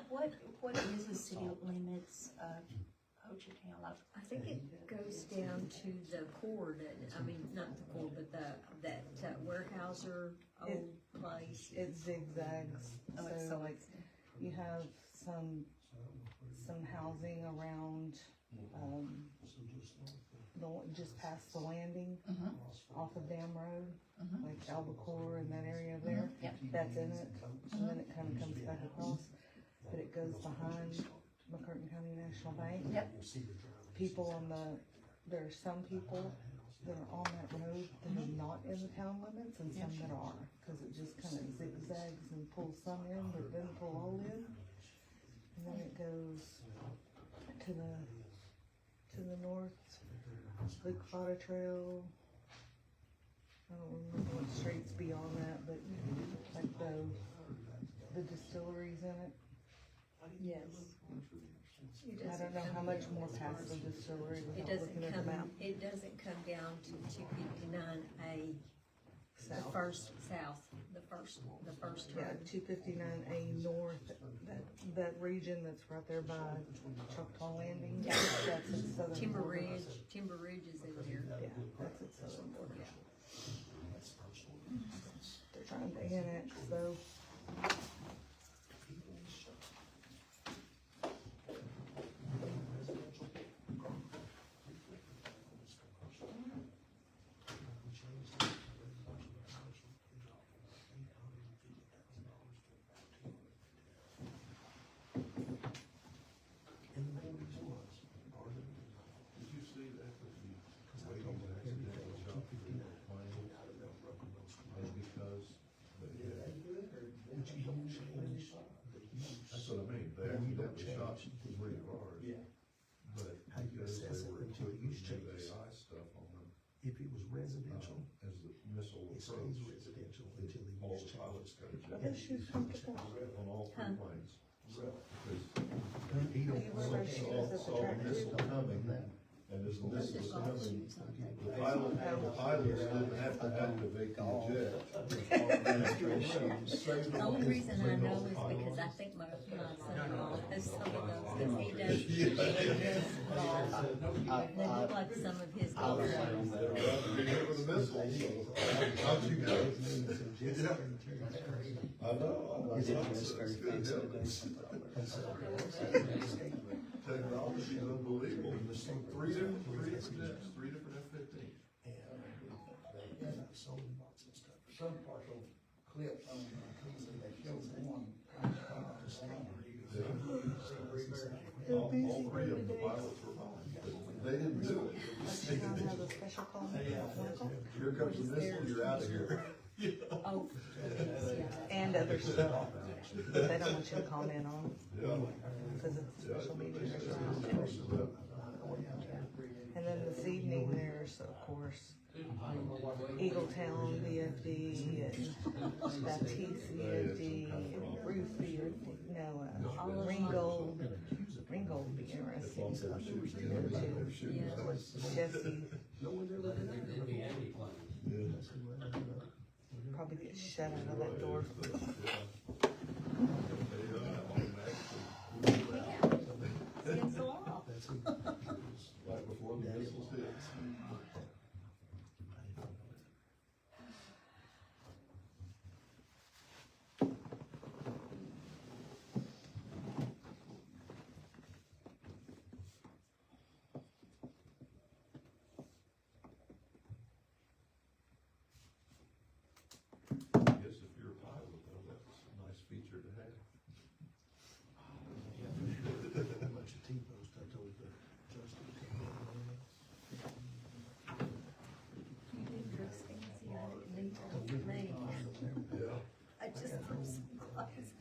what is the city limits of Ho Chi Town? Like, I think it goes down to the core, I mean, not the core, but that Warehouser old place. It zigzags, Oh, it's so like, you have some housing around, just past the landing, off of Dam Road, like Albacore and that area there. Yep. That's in it, and then it kinda comes back across, but it goes behind McCurtain County National Bank. Yep. People there are some people that are on that road that are not in the town limits, and some that are, cause it just kinda zigzags and pulls some in, but doesn't pull all in. And then it goes to the north, Big Fodder Trail. I don't remember what streets beyond that, but like the distilleries in it. yes. I don't know how much more past the distillery It without doesn't looking at the map. it doesn't come down to 259A, the South. first Yeah, road. 259A north, that region that's right there by Choctaw Landing. Yeah. That's its southern Timber border. Ridge is in there. Yeah, that's its southern border. They're trying to annex though. Did you see that the lady that accidentally shot through the plane? And because they had. That's what I mean, they accidentally shot 3 cars. But because they were putting new AI stuff on them, If it was residential, as the missile it stays approached, residential until he all gets the pilots got changed. ejected. Unless she's comfortable. On all three Huh? planes. Because He don't. You wear my shoes at the saw the track missile too. coming, and as the missile was coming, Shoes on. the pilots didn't have to activate the eject. The only reason I know is because I think my son-in-law has some of those, cause he does. They look like some of his I was girlfriends. with the missile, so how'd you know? I know. Is it I just very it's good, fancy yeah. Technology is unbelievable. There's three different jets, three different F-15. Some partial clips on they show one. All three of the pilots were fine, but they didn't do it. She don't have a special call. Michael? Here comes the missile, you're out of here. Oh, And other stuff that they don't want you to comment on, Yeah. because it's Yeah. special meetings. Yeah. And then this evening, there's, of course, Eagletown VFD and Baptiste VFD and Ruth VFD, no, Ringgold. Ringgold would be interesting. Jesse probably get shut out of that door. against the law. Right before the missiles hit. I guess if you're a pilot, though, that's a nice feature to have. A bunch of T-posts I told the Justin. You did dress fancy, I didn't need to make. Yeah. I just put some clothes on.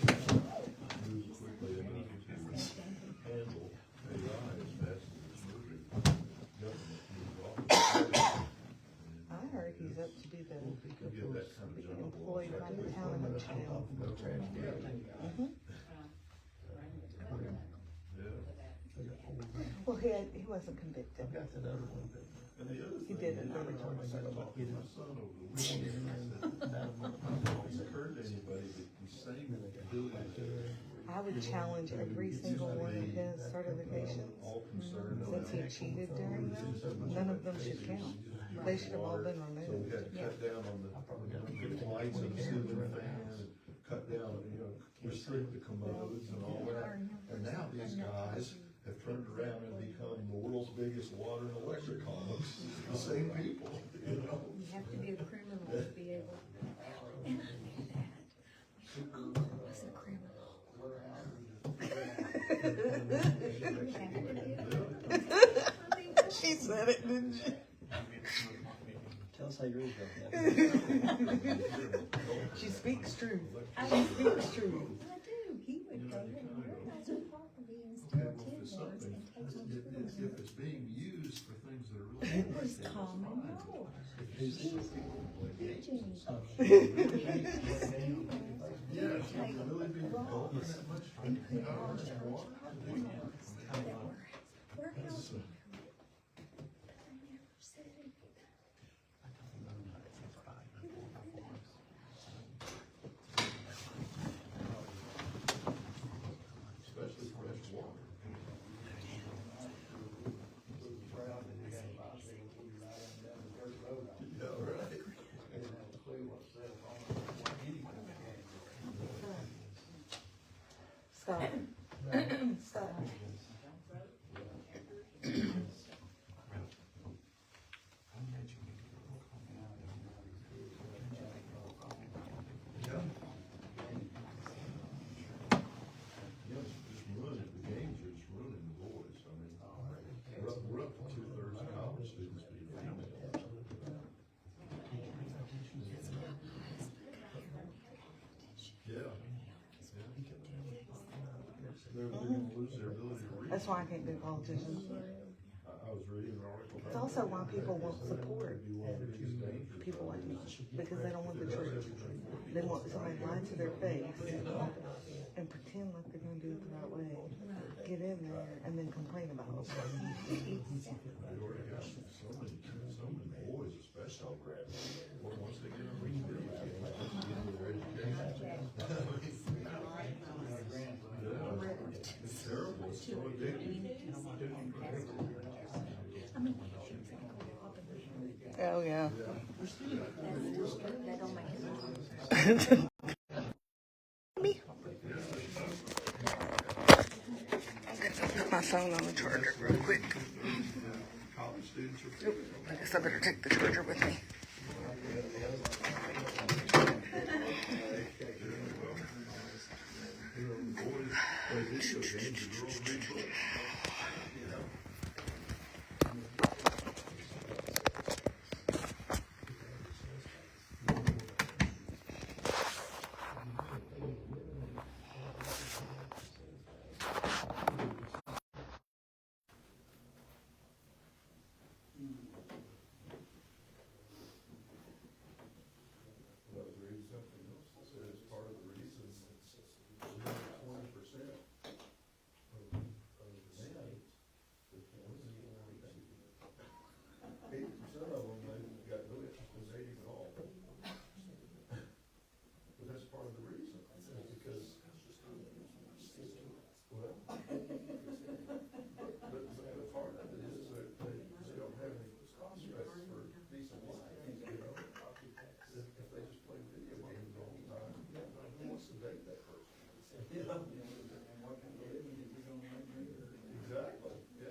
Moves quickly enough to handle AI as fast as it's moving. Government moves off. I heard he's up to be the To get that kind of job. employee by the town of Town. Well, he wasn't convicted. Got that other one, but And the other He thing, did it. every time I talk to my son over the weekend, I said, it's occurred to anybody that the same ability. I would challenge every single one of his certifications. All concerned Since he cheated during them, none of them should count. They should have all been So we removed. had to cut down on the lights and the ceiling fans, and cut down, restrict the commodes and all that. And now these guys have turned around and become the world's biggest water and electric hogs, the same people, You have to be a criminal to be able. And I knew that. My uncle was a criminal. She said it, didn't she? Tell us how you really felt. She speaks true. I She speaks true. do, he would go in and realize a property and steal tin boards and take them to if it's being used for things that are really. It was common knowledge. Yeah, if you're really being involved in that much, how much water? Warehouse. But they never said anything. Especially fresh water. Yeah, right. Scott. Scott. they're gonna lose their ability to read. That's why I can't do politicians. I was reading an article. It's also why people won't support people like me, because they don't want the truth. They want somebody to lie to their face and pretend like they're gonna do it the right way. Get in there and then complain about it. They already got so many boys especially, well, once they get on reading videos, they get into their education. It's terrible, it's so addictive. Oh, yeah. That don't make it. Put my phone on the charger real quick. College students are. Oop, I guess I better take the charger with me. Boys play video games, and girls read books. I was reading something else that said it's part of the reason 20% of the states, the 80% of them, they got no interest in dating at all. But that's part of the reason, is because, well, but part of it is that they don't have any prospects for decent life, you know? If they just play video games all the time, who wants to date that person? You know? Exactly, yeah.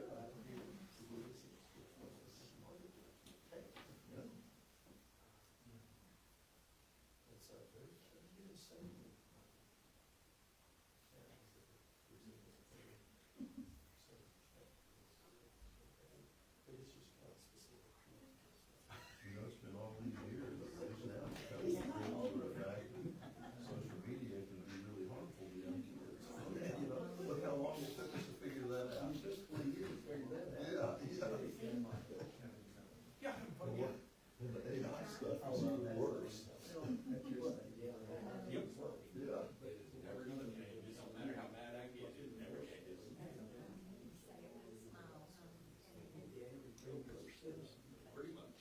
You know, it's been all these years, it's now becoming the fact that social media can be really harmful to young kids. You know, look how long it took us to figure that out. Just 20 years to figure that out. Yeah. And the AI stuff is even worse. Yeah. Never gonna change, it don't matter how bad I get, it never changes. Pretty much.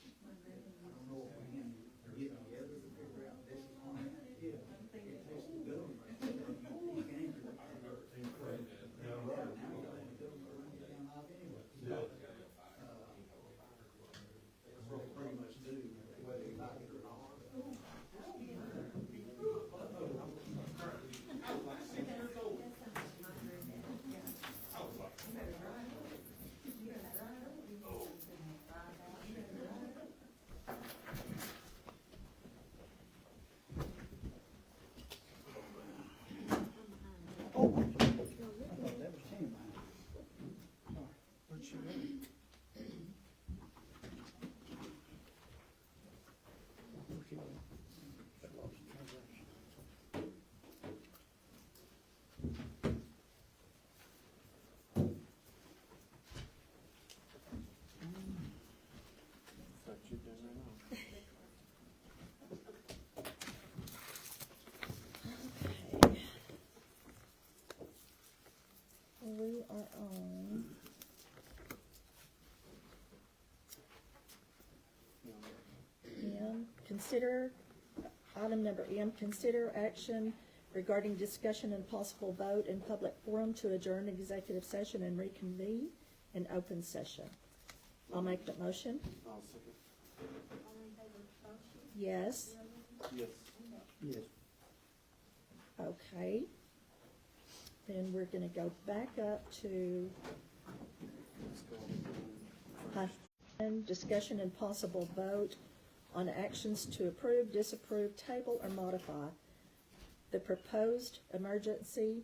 We are on. Item number M, consider action regarding discussion and possible vote in public forum to adjourn executive session and reconvene in open session. I'll make the motion. I'll second. Yes. Yes. Yes. Okay. Then we're gonna go back up to discussion and possible vote on actions to approve, disapprove, table, or modify the proposed emergency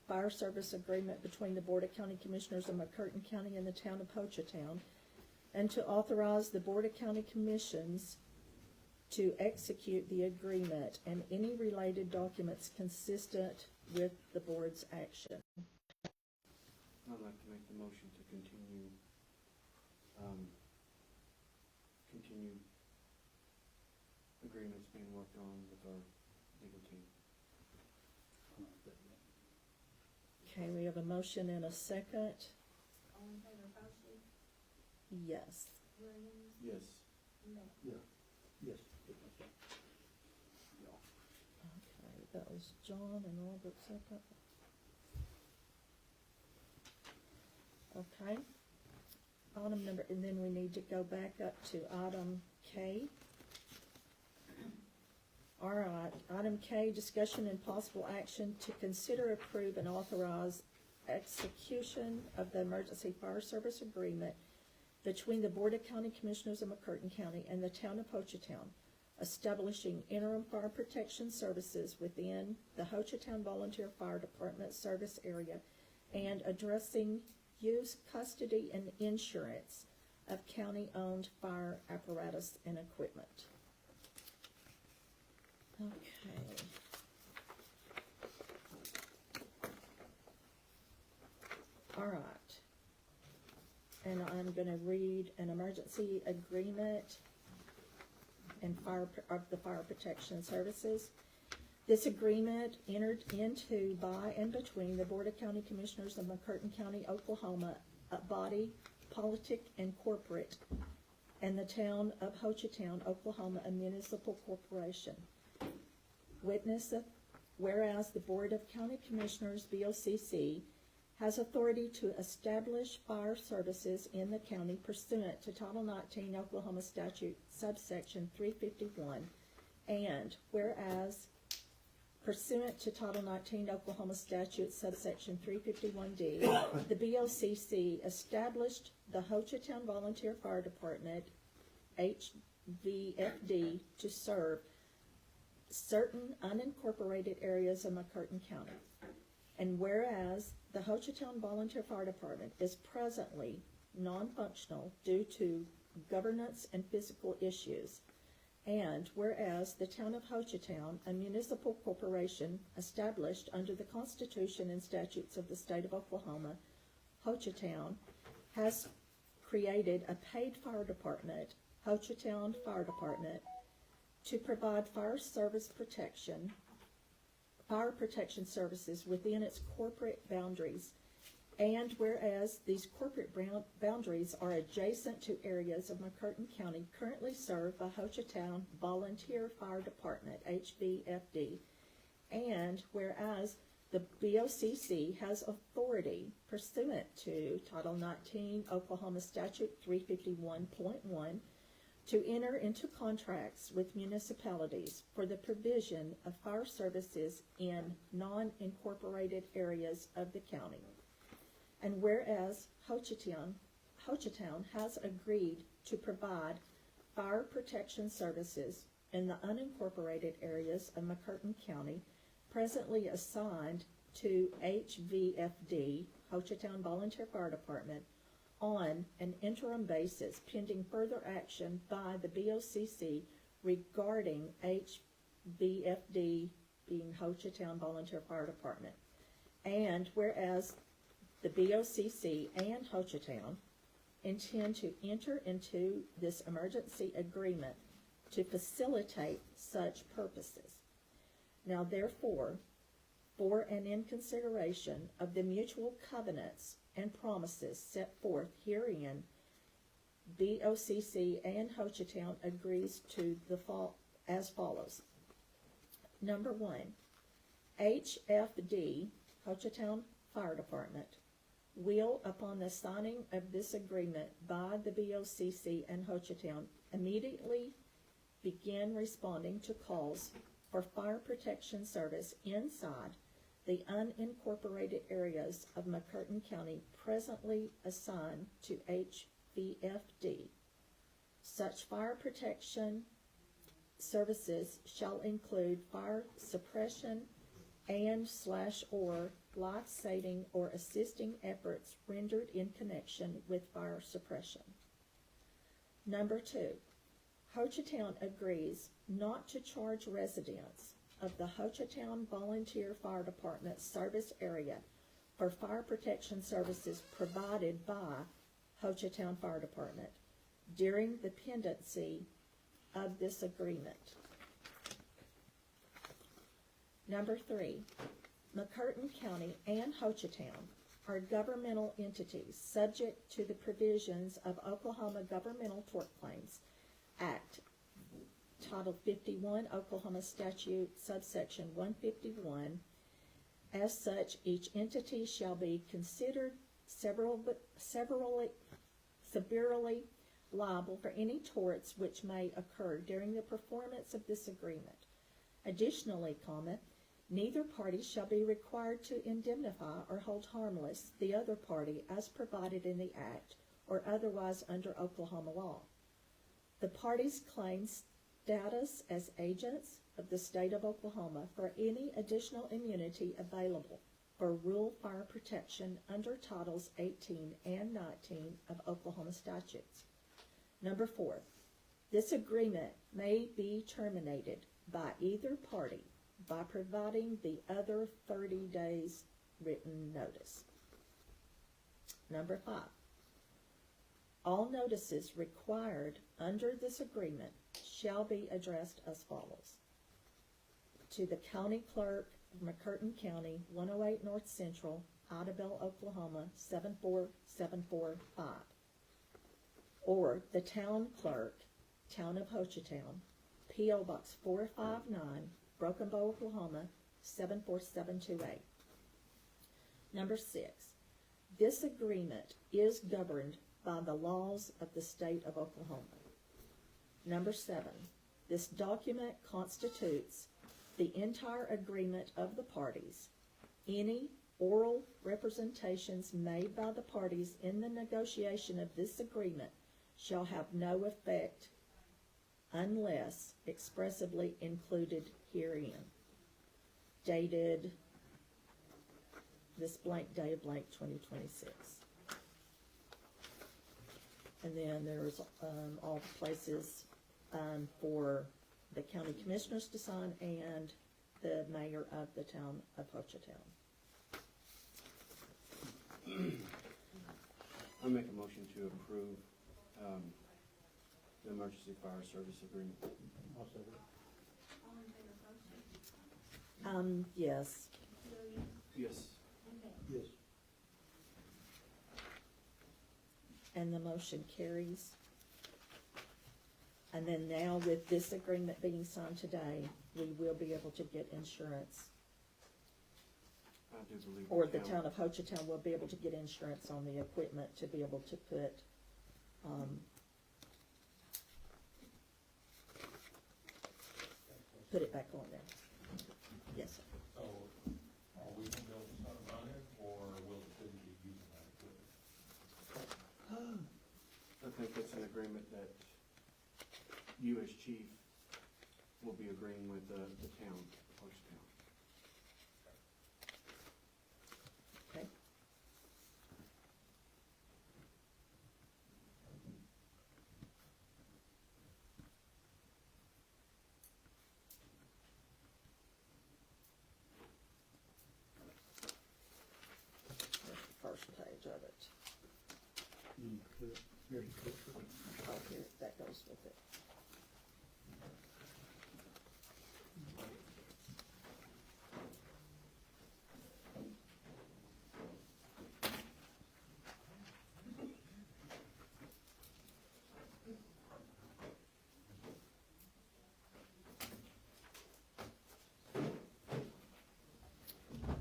fire service agreement between the Board of County Commissioners of McCurtain County and the town of Poachatown, and to authorize the Board of County Commissions to execute the agreement and any related documents consistent with the board's action. I'd like to make the motion to continue, continue agreements being worked on with our legal team. Okay, we have a motion and a second. All in favor, Bocc, Yes. Williams, Yes. Beck. Yes. Okay, that was John and Robert second. Okay. Item number, and then we need to go back up to item K. All right, item K, discussion and possible action to consider, approve, and authorize execution of the emergency fire service agreement between the Board of County Commissioners of McCurtain County and the town of Hochatown, establishing interim fire protection services within the Hochatown Volunteer Fire Department service area and addressing use, custody, and insurance of county-owned fire apparatus and equipment. Okay. All right. And I'm gonna read an emergency agreement and of the fire protection services. This agreement entered into by and between the Board of County Commissioners of McCurtain County, Oklahoma, a body, politic, and corporate, and the town of Hochatown, Oklahoma, a municipal corporation. Witness, whereas the Board of County Commissioners, BOCC, has authority to establish fire services in the county pursuant to Title 19 Oklahoma Statute subsection 351, and whereas pursuant to Title 19 Oklahoma Statute subsection 351D, the BOCC established the Hochatown Volunteer Fire Department, HVFD, to serve certain unincorporated areas of McCurtain County. And whereas the Hochatown Volunteer Fire Department is presently non-functional due to governance and physical issues, and whereas the town of Hochatown, a municipal corporation established under the Constitution and statutes of the state of Oklahoma, Hochatown has created a paid fire department, Hochatown Fire Department, to provide fire protection services within its corporate boundaries. And whereas these corporate boundaries are adjacent to areas of McCurtain County currently served by Hochatown Volunteer Fire Department, HVFD, and whereas the BOCC has authority pursuant to Title 19 Oklahoma Statute 351.1 to enter into contracts with municipalities for the provision of fire services in non-incorporated areas of the county. And whereas Hochatown has agreed to provide fire protection services in the unincorporated areas of McCurtain County, presently assigned to HVFD, Hochatown Volunteer Fire Department, on an interim basis pending further action by the BOCC regarding HVFD being Hochatown Volunteer Fire Department. And whereas the BOCC and Hochatown intend to enter into this emergency agreement to facilitate such purposes. Now therefore, for and in consideration of the mutual covenants and promises set forth herein, BOCC and Hochatown agrees to as follows. Number 1, HFD, Hochatown Fire Department, will, upon the signing of this agreement by the BOCC and Hochatown, immediately begin responding to calls for fire protection service inside the unincorporated areas of McCurtain County presently assigned to HVFD. Such fire protection services shall include fire suppression and/or life-saving or assisting efforts rendered in connection with fire suppression. Number 2, Hochatown agrees not to charge residents of the Hochatown Volunteer Fire Department service area for fire protection services provided by Hochatown Fire Department during the pendency of this agreement. Number 3, McCurtain County and Hochatown are governmental entities subject to the provisions of Oklahoma Governmental Tort Claims Act, Title 51, Oklahoma Statute, subsection 151. As such, each entity shall be considered severally liable for any torts which may occur during the performance of this agreement. Additionally, neither party shall be required to indemnify or hold harmless the other party as provided in the Act or otherwise under Oklahoma law. The parties claim status as agents of the state of Oklahoma for any additional immunity available for rural fire protection under Titles 18 and 19 of Oklahoma statutes. Number 4, this agreement may be terminated by either party by providing the other 30 days written notice. Number 5, all notices required under this agreement shall be addressed as follows. To the County Clerk of McCurtain County, 108 North Central, Idabel, Oklahoma, 74745. Or the Town Clerk, Town of Hochatown, P.O. Box 459, Broken Bow, Oklahoma, 74728. Number 6, this agreement is governed by the laws of the state of Oklahoma. Number 7, this document constitutes the entire agreement of the parties. Any oral representations made by the parties in the negotiation of this agreement shall have no effect unless expressly included herein. Dated this blank day of blank 2026. And then there's all the places for the county commissioners to sign and the mayor of the town of Hochatown. I make a motion to approve the emergency fire service agreement. Yes. Yes. Yes. And the motion carries. And then now with this agreement being signed today, we will be able to get insurance. I do believe. Or the town of Hochatown will be able to get insurance on the equipment to be able to put, put it back on there. Yes, sir. So, are we gonna be able to start running, or will the city be using that equipment? I think it's an agreement that you as chief will be agreeing with the town, Hochatown. Okay. Here's the first page of it. Here's the picture. Oh, here, that goes with it.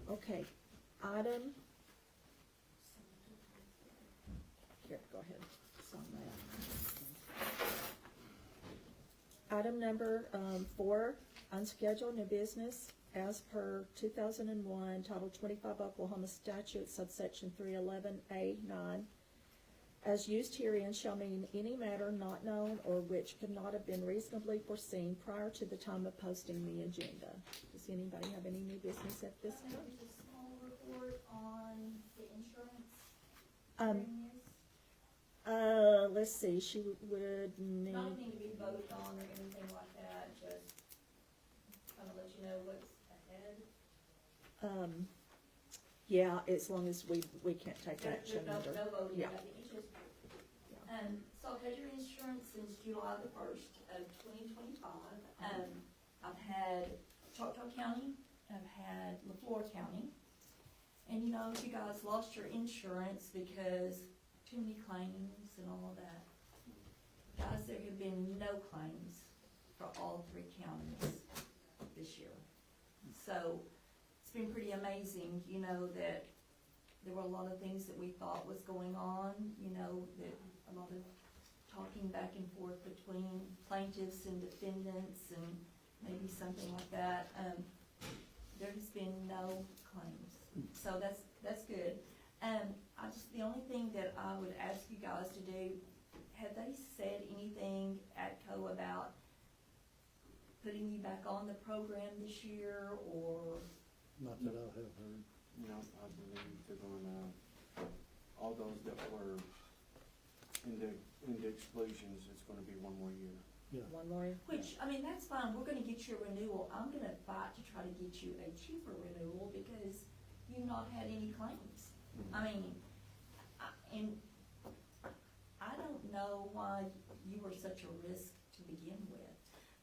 Okay, item. Here, go ahead, sign that. Item number 4, unscheduled new business as per 2001, Title 25 Oklahoma Statute, subsection 311A9. As used herein shall mean any matter not known or which could not have been reasonably foreseen prior to the time of posting the agenda. Does anybody have any new business at this time? Just a small report on the insurance Um, revenues. Let's see, she would need, Not need to be voted on or anything like that, just kind of let you know what's ahead. Yeah, as long as we can't take action No, under. no voting, Yeah. nothing, it's just, so I've had your insurance since July the 1st of 2025. I've had Choctaw County, I've had LaFleur County. And you know, you guys lost your insurance because too many claims and all of that. Guys, there have been no claims for all 3 counties this year. So it's been pretty amazing, you know, that there were a lot of things that we thought was going on, you know, that a lot of talking back and forth between plaintiffs and defendants and maybe something like that. There's been no claims. So that's good. The only thing that I would ask you guys to do, have they said anything at CO about putting you back on the program this year, or? Not that I have heard. No, I believe they're gonna, all those that were in the exclusions, it's gonna be 1 more year. Yeah. One more? Which, I mean, that's fine, we're gonna get you a renewal. I'm gonna fight to try to get you a cheaper renewal because you've not had any claims. I mean, I don't know why you were such a risk to begin with.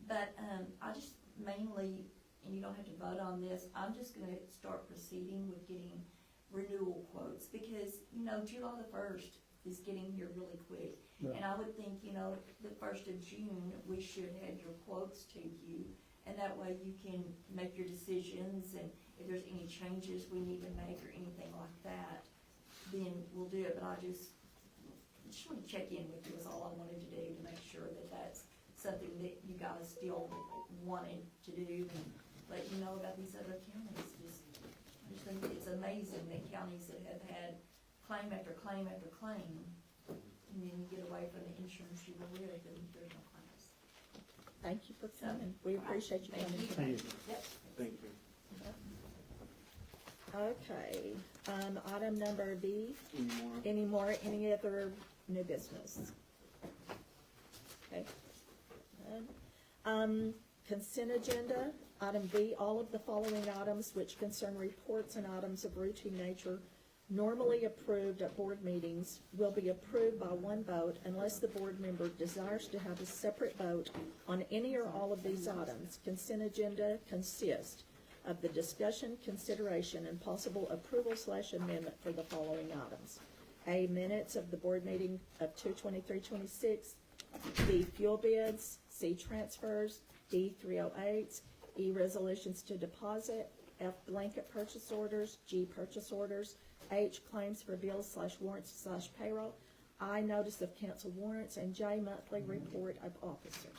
But, I just mainly, and you don't have to vote on this, I'm just gonna start proceeding with getting renewal quotes because, you know, July the 1st is getting here really quick. Yeah. And I would think, you know, the 1st of June, we should have your quotes to you. And that way you can make your decisions, and if there's any changes we need to make or anything like that, then we'll do it. But I just want to check in with you is all I wanted to do to make sure that that's something that you guys still wanted to do and let you know about these other counties. I just think it's amazing that counties that have had claim after claim after claim, and then you get away from the insurance you were with and there's no claims. Thank you for coming. We appreciate you Thank coming. you. Thank you. Yep. Thank you. Okay, item number B, Any more? any other new business? Okay. Consent agenda, item B, all of the following items which concern reports and items of routine nature normally approved at board meetings will be approved by one vote unless the board member desires to have a separate vote on any or all of these items. Consent agenda consists of the discussion, consideration, and possible approval/amendment for the following items. A, minutes of the board meeting of 2/23/26. B, fuel bids. C, transfers. D, 308s. E, resolutions to deposit. F, blanket purchase orders. G, purchase orders. H, claims for bills/warrants/payroll. I, notice of cancel warrants. And J, monthly report of officers.